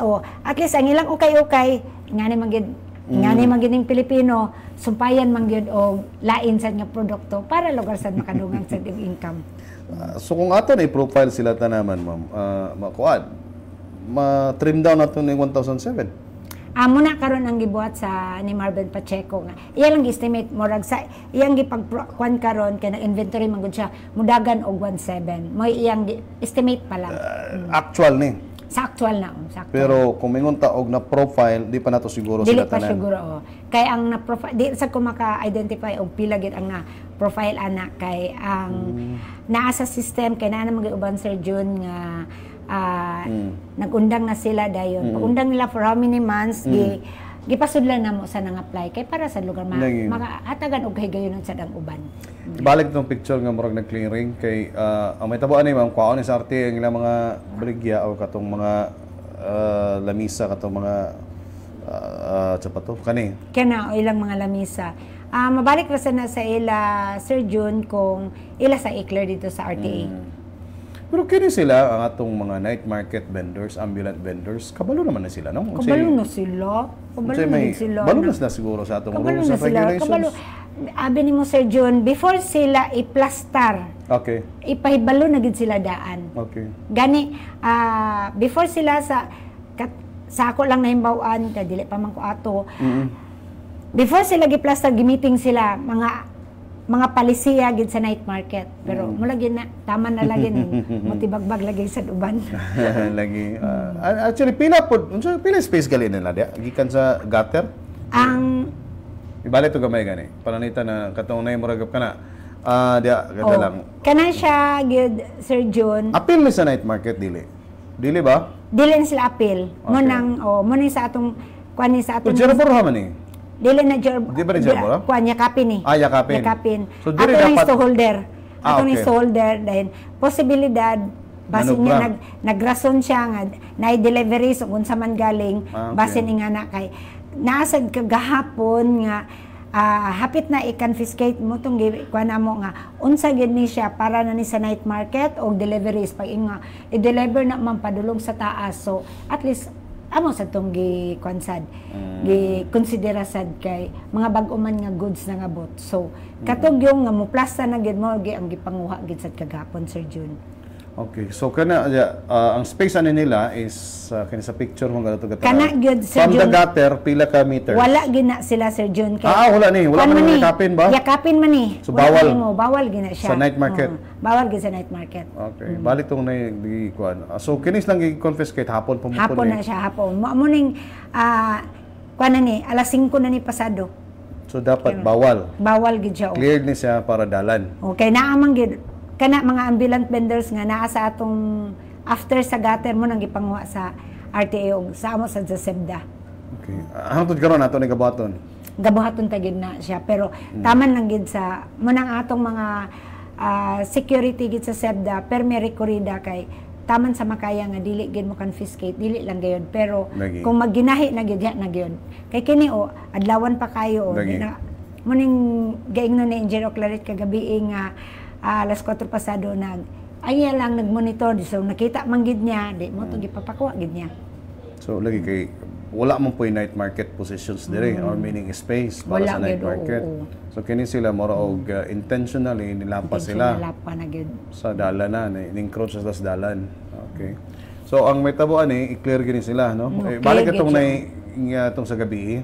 At least ang ilang ukay-ukay ngani magid ngani magining Pilipino sumpayan man gyud og lain sad nga produkto para lugar sad makadungan sa income. So kung ato na i-profile sila tanaman ma'am, makuan ma-trim down nato ning 1007. Muna karon ang gibuhat sa ni Marvin Pacheco nga. Iya lang estimate murag sa iyang gipagkuan karon kay nag-inventory man gud siya mudagan og 17. Mo iyang estimate pa lang. Actual ni. Sa actual na, sa actual. Pero kung mingon ta og na profile, di pa nato siguro Dili sila pa tanan. siguro kay ang na profile di sa ko maka-identify og pila gid ang na profile ana kay ang naa sa system kay naa mga uban Sir June nga nagundang na sila dayon. Pagundang nila for how many months gipasudlan na mo sa nang apply kay para sa lugar makahatagan og higayon sa dang uban. Balik tong picture nga murag nag-clearing kay ang may tabuan ni ma'am kwaon ni sa arte ang ilang mga baligya o katong mga lamisa katong mga kani. Kana o ilang mga lamisa. Mabalik ra sana sa ila Sir June kung ila sa i-clear dito sa RTA. Pero kini sila ang atong mga night market vendors, ambulant vendors, kabalo naman na sila, no? Kabalo na sila. Kabalo na sila. Balo na sila siguro sa atong Kabalo rules na and sila. regulations. Kabalo. Abi ni mo Sir John, before sila i-plaster, Okay. ipahibalo na gid sila daan. Okay. Gani before sila sa ako lang nahimbawaan kay dili pa man ko ato. Before sila gi-plaster gimiting sila mga palisiya gid sa night market. Pero mula gid na tama na lagi motibagbag lagi sa uban. Lagi. Actually pila space gali nila dia gikan sa gutter. Ang Ibalik to gamay gani. Pananita na katong nay muragap kana. Dia ganda lang. kana siya gid Sir John. Apil ni sa night market dili. Dili ba? Dili na sila appeal. Mo nang mo ni sa atong kuan ni sa atong Jerbo ha man ni. dili na Di ba rin Jerbo? kuan yakapin ni. Yakapin. Yakapin. So, Ato dili ni dapat- holder. Ato ni okay. holder dahil posibilidad basin Manubra. nga nagrason siya nga na delivery so unsa man galing Okay. basin nga na kay naasad kagahapon nga hapit na i-confiscate mo tong kuan mo nga unsa gid ni siya para na ni sa night market o deliveries pag nga i-deliver na man padulong sa taas so at least amo sa tong gi kwansad gi konsidera sad kay mga bag-o man nga goods na nga bot so katog yung nga mo plasta na gid mo gi ang gipanguha gid sad kagapon Sir June. Okay. So kana ang space ani nila is kani sa picture mo ganito gata. Kana gyud, Sir From the Jun. gutter pila ka meters. Wala gina sila Sir June kay Wala ni. Wala kuwan man ni, yakapin ba? yakapin man ni. So, Wala bawal. ni mo, bawal gina siya Sa night market? bawal gid sa night market. Okay. Balik tong nay di kuan. So kinis lang gi-confiscate hapon pumupon Hapon na siya hapon mo ning kuan na ni alas 5 na ni pasado So dapat bawal. bawal gid siya. Cleared ni siya para dalan. Okay, naamang gid kana mga ambulant vendors nga naa sa atong after sa gutter mo nang gipanguha sa RTA og sa amo sa SEBDA. Okay. Hangtod karon ato ni gabaton. Gabuhaton ta gid na siya pero taman lang gid sa mo nang atong mga security gid sa SEBDA per may rekorida kay taman sa makaya nga dili gid mo confiscate dili lang gayon pero Lagi. kung magginahi na gid na gayon kay kini adlawan pa kayo Lagi. mo ning gaingnon ni Engineer Claret kagabi nga alas 4 pasado ay lang nagmonitor so nakita man gid niya di mo to gipapakuha gid niya. So lagi kay wala man po yung night market positions dire or meaning space para Wala sa night gyud, market. oo. So kini sila mura og intentionally nilapas sila Lapa na gyud. sa dalanan, encroach sa dalan. Okay. So ang may tabuan i-clear gini sila, no? Balik clear katong gid na itong sa gabi.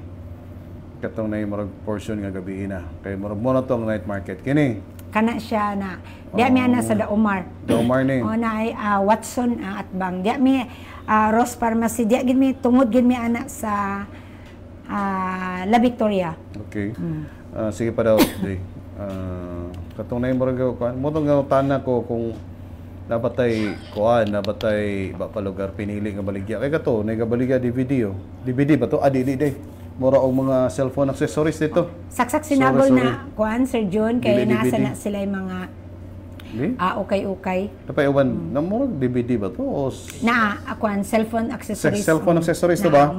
Katong na murag portion nga gabi na. Kay murag mo na tong night market kini. Kana siya na diya mi ana sa Daomar. Daomar ni. O na ay Watson at Bang. Diya mi Ross Pharmacy. Diya gid mi tungod gid mi ana sa La Victoria. Okay. Sige pa daw, Day. Katong na murag kuan mo tong tana ko kung dapat tay kuan, dapat tay pa lugar pinili nga baligya. Kay kato, nay baligya DVD oh. DVD ba to? DVD. Mura og mga cellphone accessories dito. Saksak sinabol Sorry. na kuan Sir John kay Dili, nasa DVD. na sila yung mga Di? ukay-ukay. Dapat iwan na murag DVD ba to? O Na kuan cellphone accessories. Cellphone accessories to ba?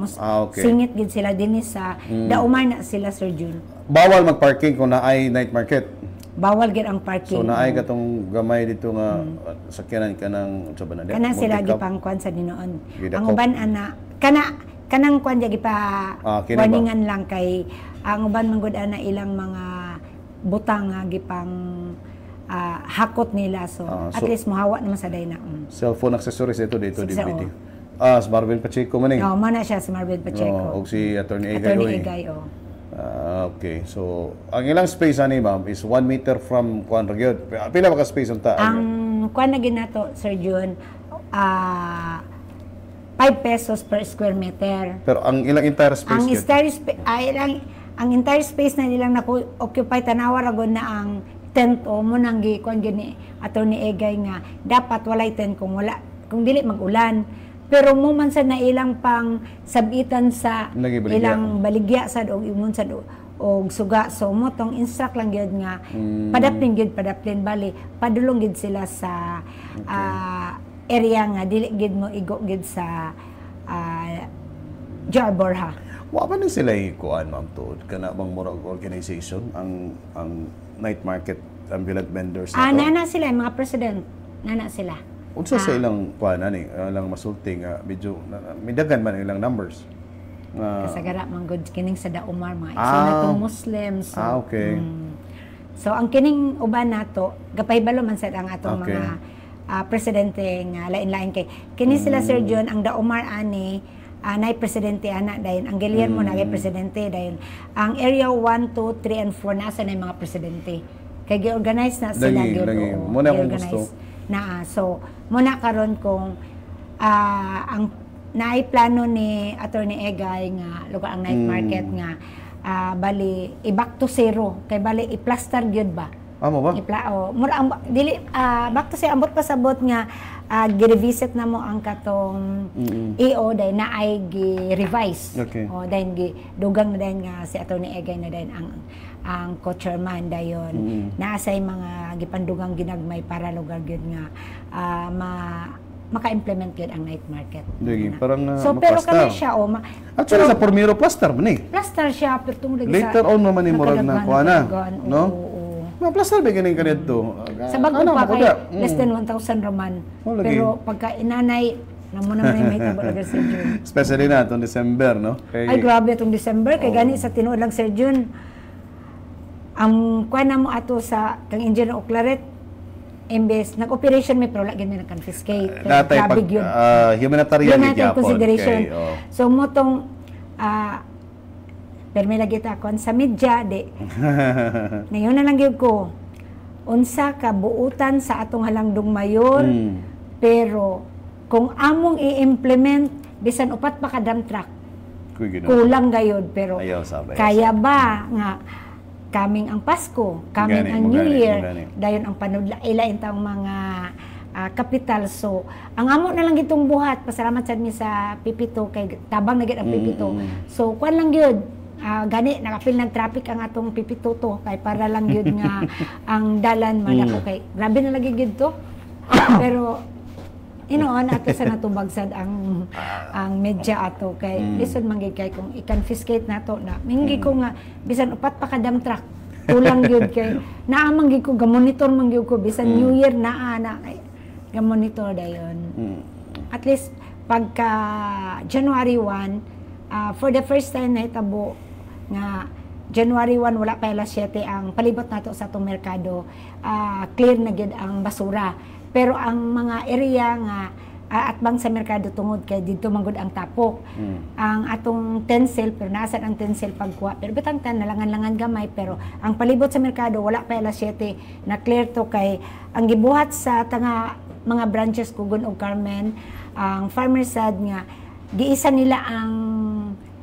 Okay. Singit gid sila dinhi sa Daomar na sila Sir John. Bawal mag-parking kung naay night market. Bawal gid ang parking. So naay katong gamay dito nga sakyanan ka ng sa banana. Kana sila gipang kuan sa dinoon. Gidakop. Ang uban ana kanang kuan di pa kini ba? warningan lang kay ang uban man gud ana ilang mga butang nga gipang hakot nila so, So at least mohawa naman sa dayna. Cellphone accessories ito dito Sa- DVD. oo. Si Marvin Pacheco man eh. Oh, mana siya si Marvin Pacheco. Og si Attorney Egay. Attorney Egay, oh. Okay. So, ang ilang space ani ma'am is 1 meter from kuan ra gyud. Pila ba ka space unta? Ang kuan na ginato Sir John 5 pesos per square meter. Pero ang ilang entire space Ang gyud. ang entire space na nilang occupy tanawa ra gud na ang tent o mo nang gi kuan gini Attorney Egay nga dapat walay tent kung dili mag-ulan. Pero mo man sad na ilang pang sabitan sa Nagibaligya. ilang baligya sad og imon sad og suga so mo tong instruct lang gyud nga padaplin bali padulong gyud sila sa area nga dili gyud mo igo gyud sa Jarborha. Wa ba ni sila kuan ma'am to kana bang murag organization ang night market ambulant vendors na to? Nana sila yung mga president. Nana sila. Unsa sa ilang kuan ani ilang masulti nga medyo midagan man ilang numbers. Kasagara man good kining sa Daomar mga natong Muslims. So, Okay. So ang kining uban nato gapahibalo man sad ang atong Okay. mga presidente nga lain-lain kay kini sila Sir John ang Daomar ani nay presidente ana dayon ang Guillermo na presidente dayon ang area 1, 2, 3 and 4 nasa na yung mga presidente kay gi-organize na sila Lagi, gyud, lagi. oo, Muna akong gi-organize gusto. na so muna karon kung ang naay plano ni Attorney Egay nga lugar ang night market nga bali i-back to zero kay bali i-plaster gyud ba Amo ba? mura ang dili back to zero ambot pasabot nga gi-revisit na mo ang katong EO dahil na ay gi-revise. Okay. O dahil dugang na dahil nga si Attorney Egay na dahil ang co-chairman dayon naasay mga gipandugang ginagmay para lugar gyud nga maka-implement gyud ang night market. Dili parang So pero maplaster. kami siya Actually sa Pormiro plaster man eh. plaster siya pero tungod lagi Later on naman ni murag na kuha na, no? Oo. Plaster ba ganing kanito? Sa bago pa kay less than 1,000 raman. Oh, lagi. Pero pagka inanay namo naman ay may tabo lagar Sir Jun. Especially na itong December, no? Ay grabe itong December kay gani sa tinuod lang Sir Jun. Ang kuha na mo ato sa kang Engineer Oclaret imbes nag-operation may pero lagi na confiscate. Natay pag yun. humanitarian Yun natin gyapon. consideration. Okay, oh. So mo tong pero may lagi ta kon sa media de. Ngayon na lang gyud ko. Unsa ka buutan sa atong halandong mayor pero kung among i-implement bisan upat pa ka dump truck Kuy gino. kulang gayod pero Ayaw sabi. kaya ba nga coming ang Pasko, coming Gani, ang New magani, Year, magani. dayon ang panudlain tang mga kapital. So, ang amo na lang gitong buhat, pasalamat sad mi sa Pipito kay tabang na gid ang Pipito. So, kuan lang gyud. Gani nakapil ng traffic ang atong Pipito to kay para lang gyud nga ang dalan man ako kay grabe na lagi gyud to. Pero inoon ato sa natubagsad ang media ato kay lisod man gyud kay kung i-confiscate nato na mingi ko nga bisan upat pa ka dump truck kulang gyud kay naamang gyud ko ga-monitor man gyud ko bisan New Year na kay ga-monitor dayon. At least pagka January 1 for the first time na hitabo nga January 1 wala pa alas 7 ang palibot nato sa atong merkado, clear na gid ang basura. Pero ang mga area nga atbang sa merkado tungod kay dito manggod ang tapok. Ang atong tencel, pero nasad ang tencel pagkuha. Pero bitang nalangan-langan gamay, pero ang palibot sa merkado wala pa alas 7 na clear to kay ang gibuhat sa tanga mga branches Kugon o Carmen, ang farmer sad nga giisa nila ang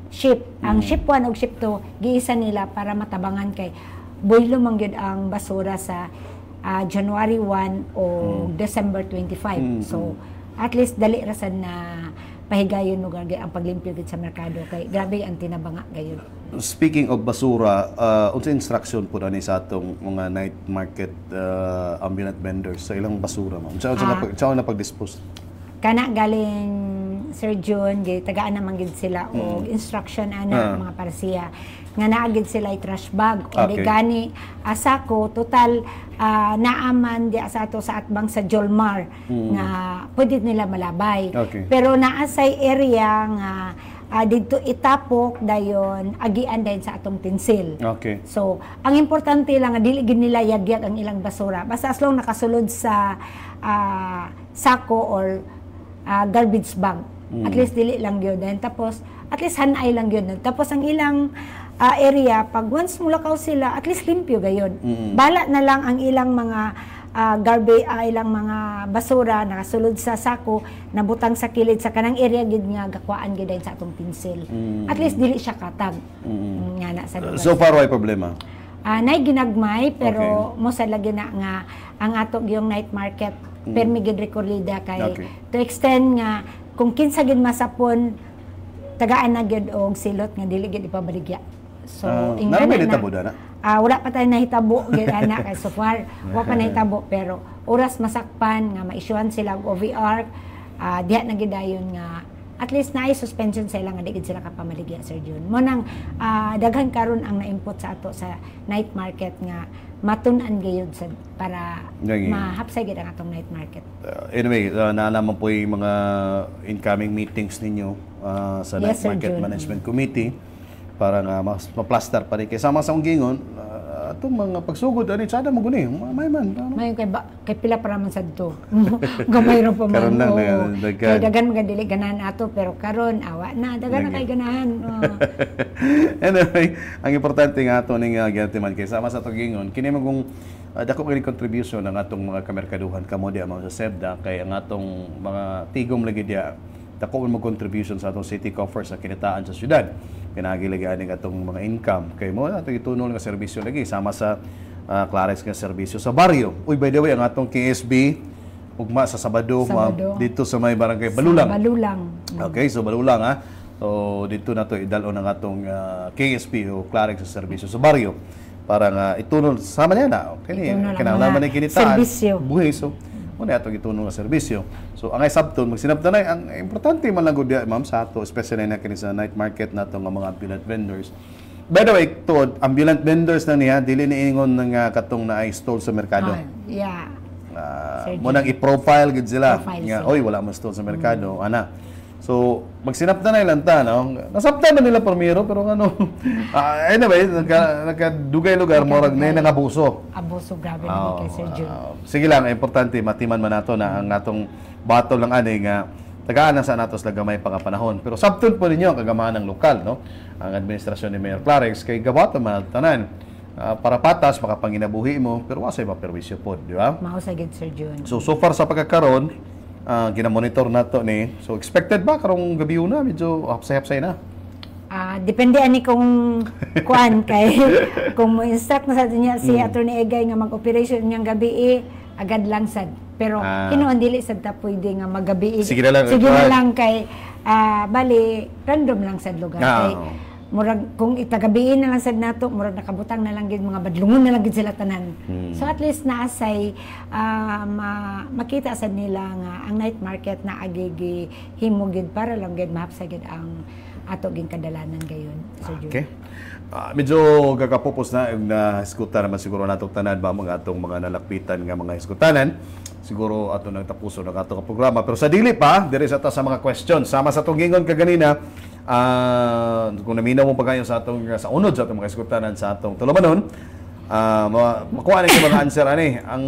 ship. Ang ship 1 o ship 2 giisa nila para matabangan kay boylo mangyud ang basura sa January 1 o December 25. So at least dali rasan na pahigayon lugar ang paglimpyo gid sa merkado kay grabe ang tinabanga gayon. Speaking of basura, unsa instruction po ani sa atong mga night market ambulant vendors sa ilang basura ma'am? Unsa na pag-dispose? Kana galing Sir John, tagaan naman gid sila og instruction ana mga parsiya nga naagid sila trash bag o di gani asako total naaman di sa ato sa atbang sa Jolmar nga pwede nila malabay. Pero naasay area nga dito itapok dayon agian dayon sa atong tinsil. So ang importante lang nga dili gid nila yagyag ang ilang basura basta as long nakasulod sa sako or garbage bag. At least dili lang yun. Tapos, at least hanay lang yun. Tapos, ang ilang area, pag once mulakaw sila, at least limpyo gayon. Bala na lang ang ilang mga garbage, ilang mga basura nakasulod sa sako, nabutang sa kilid sa kanang area gid nga gakwaan gid sa atong pinsel. At least dili siya katag. Nga na sa lugar. So far, why problema? Nay ginagmay, pero mo sa lagi na nga ang ato yung night market permi gid rekorlida kay to extend nga kung kinsa gid masapon tagaan na gid og silot nga dili gid ipabaligya. So ingana na wala pa tayo nahitabo gid ana kay so far wala pa nahitabo pero oras masakpan nga ma-issuean sila og OVR diha na gid dayon nga at least naay suspension sa ilang nga di gid sila kapamaligya Sir Jun. Mo nang daghan karon ang na-input sa ato sa night market nga matun-an gayud sa para mahapsay gid ang atong night market. Anyway, naalaman po yung mga incoming meetings ninyo sa Night Market Management Committee para nga mas ma-plaster pa rin. Kaya sama sa gingon, itong mga pagsugod, sada mo guni, may man. May kay pila para man sa dito. Gamay rin pa man. Karon lang, kay dagan magadili ganahan ato, pero karon awa na, dagan na kay ganahan. Anyway, ang importante nga ito ning gantiman kay sama sa itong gingon, kini magong dako mga contribution ng atong mga kamerkaduhan kamo di mga sa SEBDA kay ang atong mga tigom lagi dia dako mo contribution sa atong city coffers sa kinitaan sa syudad pinagilagi aning atong mga income kay mo ato gitunol nga serbisyo lagi sama sa Clarex nga serbisyo sa baryo. Uy, by the way, ang atong KSB ugma sa Sabado. Dito sa may barangay Balulang. Okay, so Balulang ha. So dito na to idalo ng atong KSB o Clarex sa serbisyo sa baryo. Para nga itunol sama niya na kinahanglan ni kinitaan buhi so muna ato gitunol nga serbisyo so ang sabton magsinabtanay ang importante man lang gud ma'am sa ato especially na kini sa night market nato nga mga ambulant vendors. By the way, to ambulant vendors na niya dili niingon nga katong na stall sa merkado. Mo nang i-profile gid sila nga oy wala man stall sa merkado ana. So, magsinaptan na ilang no? Nasaptan na nila primero, pero anyway, nagkadugay lugar, morag na yung abuso. Abuso, grabe na kay Sir Jun. Sige lang, importante, matiman man nato na ang atong battle lang ani nga tagaan na sa natos lagamay pangapanahon. Pero sabton po ninyo ang kagamahan ng lokal, no? Ang administrasyon ni Mayor Clarex, kay gabato man tanan. Para patas, makapanginabuhi mo, pero wasay maperwisyo po, di ba? Mahusay gid Sir Jun. So far sa pagkakaroon, ginamonitor nato ni. So expected ba karong gabi una medyo hapsay-hapsay na? Depende ani kung kuan kay kung mo instruct na sa niya si Attorney Egay nga mag-operation niyang gabi agad lang sad. Pero hinuon dili sad ta pwede nga maggabi. Sige na lang kay bali random lang sad lugar kay murag kung itagabiin na lang sad nato murag nakabutang na lang gid mga badlungon na lang gid sila tanan. So at least naasay makita sad nila nga ang night market na agigi himo gid para lang gid mahapsay gid ang ato gin kadalanan gayon. Okay. Medyo gagapopos na iskutan naman siguro natong tanan ba mga atong mga nalakpitan nga mga iskutanan. Siguro ato nang tapuso ng atong programa. Pero sa dili pa, diri sa ta sa mga questions. Sama sa tungingon kaganina, kung naminaw mo pa kayo sa atong sa unod sa atong mga iskutanan sa atong tulumanon, makuha na yung mga answer ani. Ang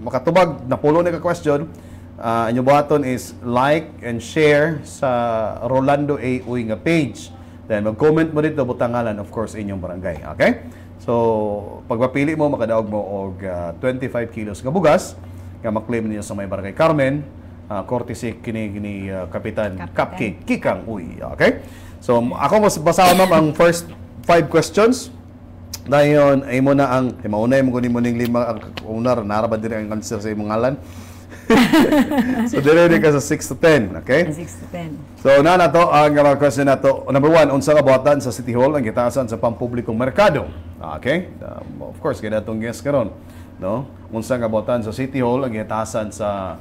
makatubag na pulo na ka question, inyong buhaton is like and share sa Rolando A. Uy nga page. Then mag-comment mo dito, butang ngalan, of course, inyong barangay. Okay? So, pag mapili mo, makadaog mo og 25 kilos nga bugas, nga maklaim niyo sa may barangay Carmen, courtesy kini Kapitan Cupcake Kikang Uy. Okay? So, ako mas basahan ma'am ang first 5 questions. Dayon ay mo na ang mauna mo kunin mo ning 5 ang una naraba diri ang answer sa imong ngalan. So dire ka sa 6 to 10, okay? 6 to 10. So na to ang mga question nato. Number 1, unsa ka buhatan sa City Hall ang gitaasan sa pampublikong merkado? Okay? Of course kaya natong guest karon, no? Unsa ka buhatan sa City Hall ang gitaasan sa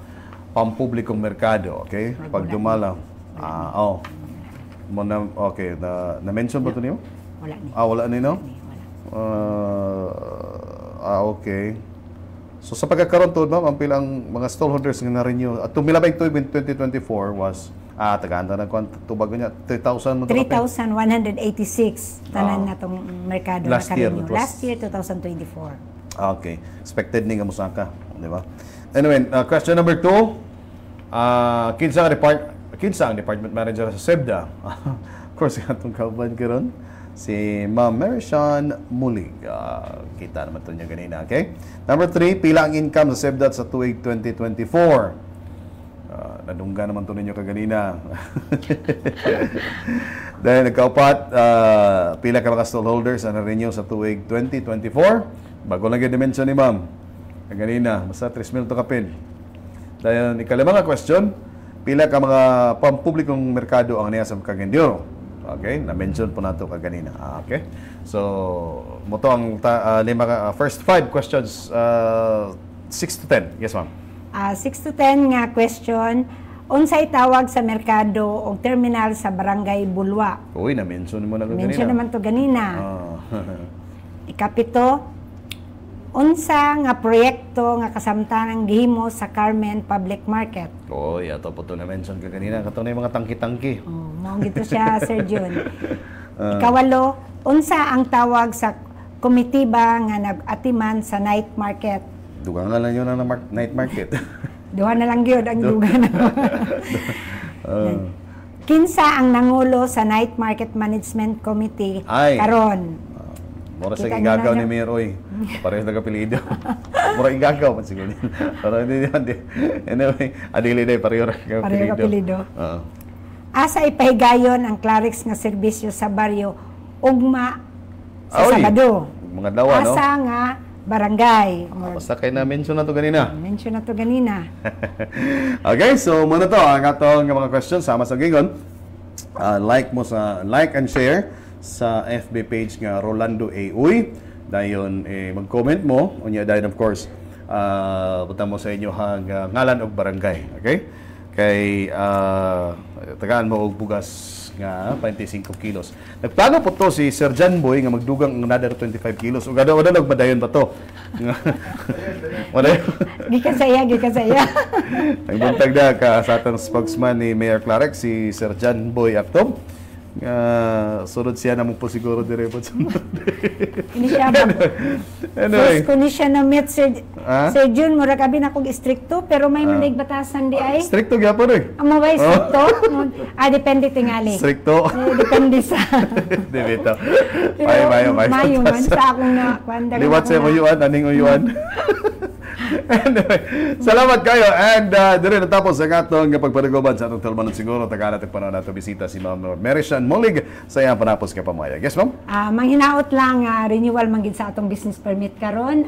pampublikong merkado, okay? Pag dumalaw. Okay, na-mention ba ito niyo? Wala ni. Wala ni, no? Okay. So sa pagkakaroon to, ma'am, ang pilang mga stallholders nga na-renew. At tumilabay ito in 2024 was, tagaanda na kung tubag niya, 3,000 mo 3,186 tanan na itong merkado Last na year, ka-renew. it was- Last year, 2024. Okay. Expected ni nga musaka, di ba? Anyway, question number 2. Kinsa ang department manager sa SEBDA? Of course, itong kauban karon si Ma'am Marishan Mulig. Kita naman ito niya ganina, okay? Number 3, pila ang income sa SEBDA sa tuig 2024? Nadungga naman ito ninyo kaganina. Dahil nagkaupat, pila ka mga stallholders na na-renew sa tuig 2024? Bago lang yung dimension ni Ma'am. Kaganina, basta 3,000 to kapin. Dahil ikalimang question, pila ka mga pampublikong merkado ang niya sa Cagayan. Okay, na-mention po nato kaganina. Okay. So, moto ang first 5 questions, 6 to 10. Yes, ma'am. 6 to 10 nga question. Unsay tawag sa merkado o terminal sa Barangay Bulwa? Uy, na-mention mo na kaganina. Mention naman to ganina. Ikapito, unsa nga proyekto nga kasamtanang gihimo sa Carmen Public Market? Uy, ato po ito na-mention kaganina. Katong na yung mga tangki-tangki. Mao gito siya, Sir Jun. Ikawalo, unsa ang tawag sa komitiba nga nag-atiman sa night market? Dugang nga lang yun ang night market. Duha na lang gyud ang dugan. Kinsa ang nangulo sa Night Market Management Committee karon? Mura sa igagaw ni Mayor Oy. Parehas na kapilido. Mura igagaw man siguro. Pero hindi. Anyway, adili day pareho ra kapilido. Asa ipahigayon ang Clarix nga serbisyo sa baryo ugma sa Sabado? Mga dawa, no? Asa nga barangay? Basta kayo na-mention na to ganina. Mention na to ganina. Okay, so muna to ang atong mga questions sama sa gingon. Like and share sa FB page nga Rolando A. Uy. Dayon mag-comment mo unya dayon of course butang mo sa inyo hang ngalan og barangay, okay? Kay tagaan mo og bugas nga 25 kilos. Nagplano po to si Sir John Boy nga magdugang another 25 kilos. Ug wala nagmadayon ba to? Gikan sa iya. Nagbuntag na ka sa atong spokesman ni Mayor Clarix si Sir John Boy Actob. Sunod siya naman po siguro dire po sunod. Ini siya Anyway. First ko ni siya na-meet Sir Jun, mura kabi na kong istrikto, pero may malig batasan di ay. Stricto gyapon eh. Ang mabay strikto? Depende tingali. Stricto. Depende sa... Debito. Mayo. Mayo man sa akong na... Liwat sa uyuan, aning uyuan. Anyway, salamat kayo and dire natapos ang atong pagpadagoban sa atong talmanon siguro tagala tag panahon nato bisita si Ma'am Marishan Mulig sa iyang panapos ka pamaya. Yes, ma'am? Manghinaot lang renewal man gid sa atong business permit karon.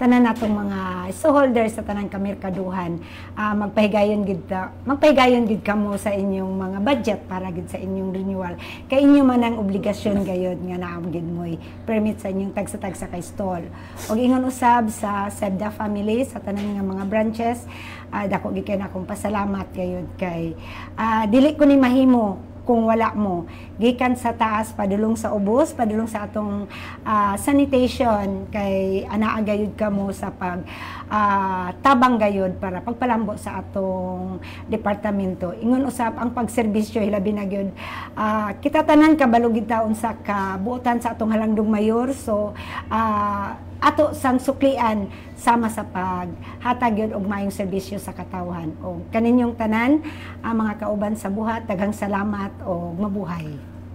Tanan natong mga stockholders sa tanang kamerkaduhan magpahigayon gid kamo sa inyong mga budget para gid sa inyong renewal. Kay inyo man ang obligasyon gayud nga naam gid moy permit sa inyong tagsa-tagsa kay stall. Og ingon usab sa SEBDA family sa tanan nga mga branches, dako gyud kay akong pasalamat gayud kay dili ko ni mahimo kung wala mo. Gikan sa taas, padulong sa ubos, padulong sa atong sanitation, kay anaa gayud ka mo sa pag tabang gayud para pagpalambo sa atong departamento. Ingon usap ang pagserbisyo hilabi na gyud. Kita tanan kabalugid taon sa kabuotan sa atong halangdong mayor, so ato sang suklian sama sa paghatag yun og maayong serbisyo sa katawhan. O kaninyong tanan, mga kauban sa buhat, daghang salamat o mabuhay.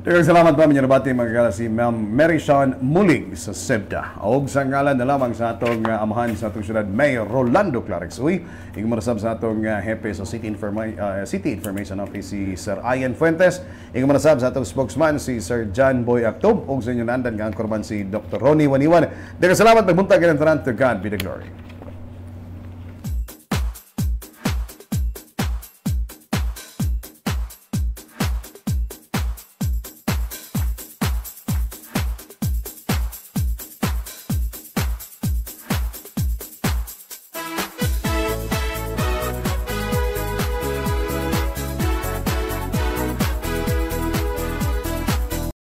Daghang salamat pa minyo nabati magkala si Ma'am Mary Sean Mulig sa SEBDA. Og sa ngalan na lamang sa atong amahan sa atong syudad Mayor Rolando Clarix Uy, ing marasab sa atong hepe sa City Information Office si Sir Ian Fuentes, ing marasab sa atong spokesman si Sir John Boy Actob, og sa inyo nandan nga ang korban si Dr. Ronnie Waniwan. Daghang salamat, magbuntag ng tanan, to God be the glory.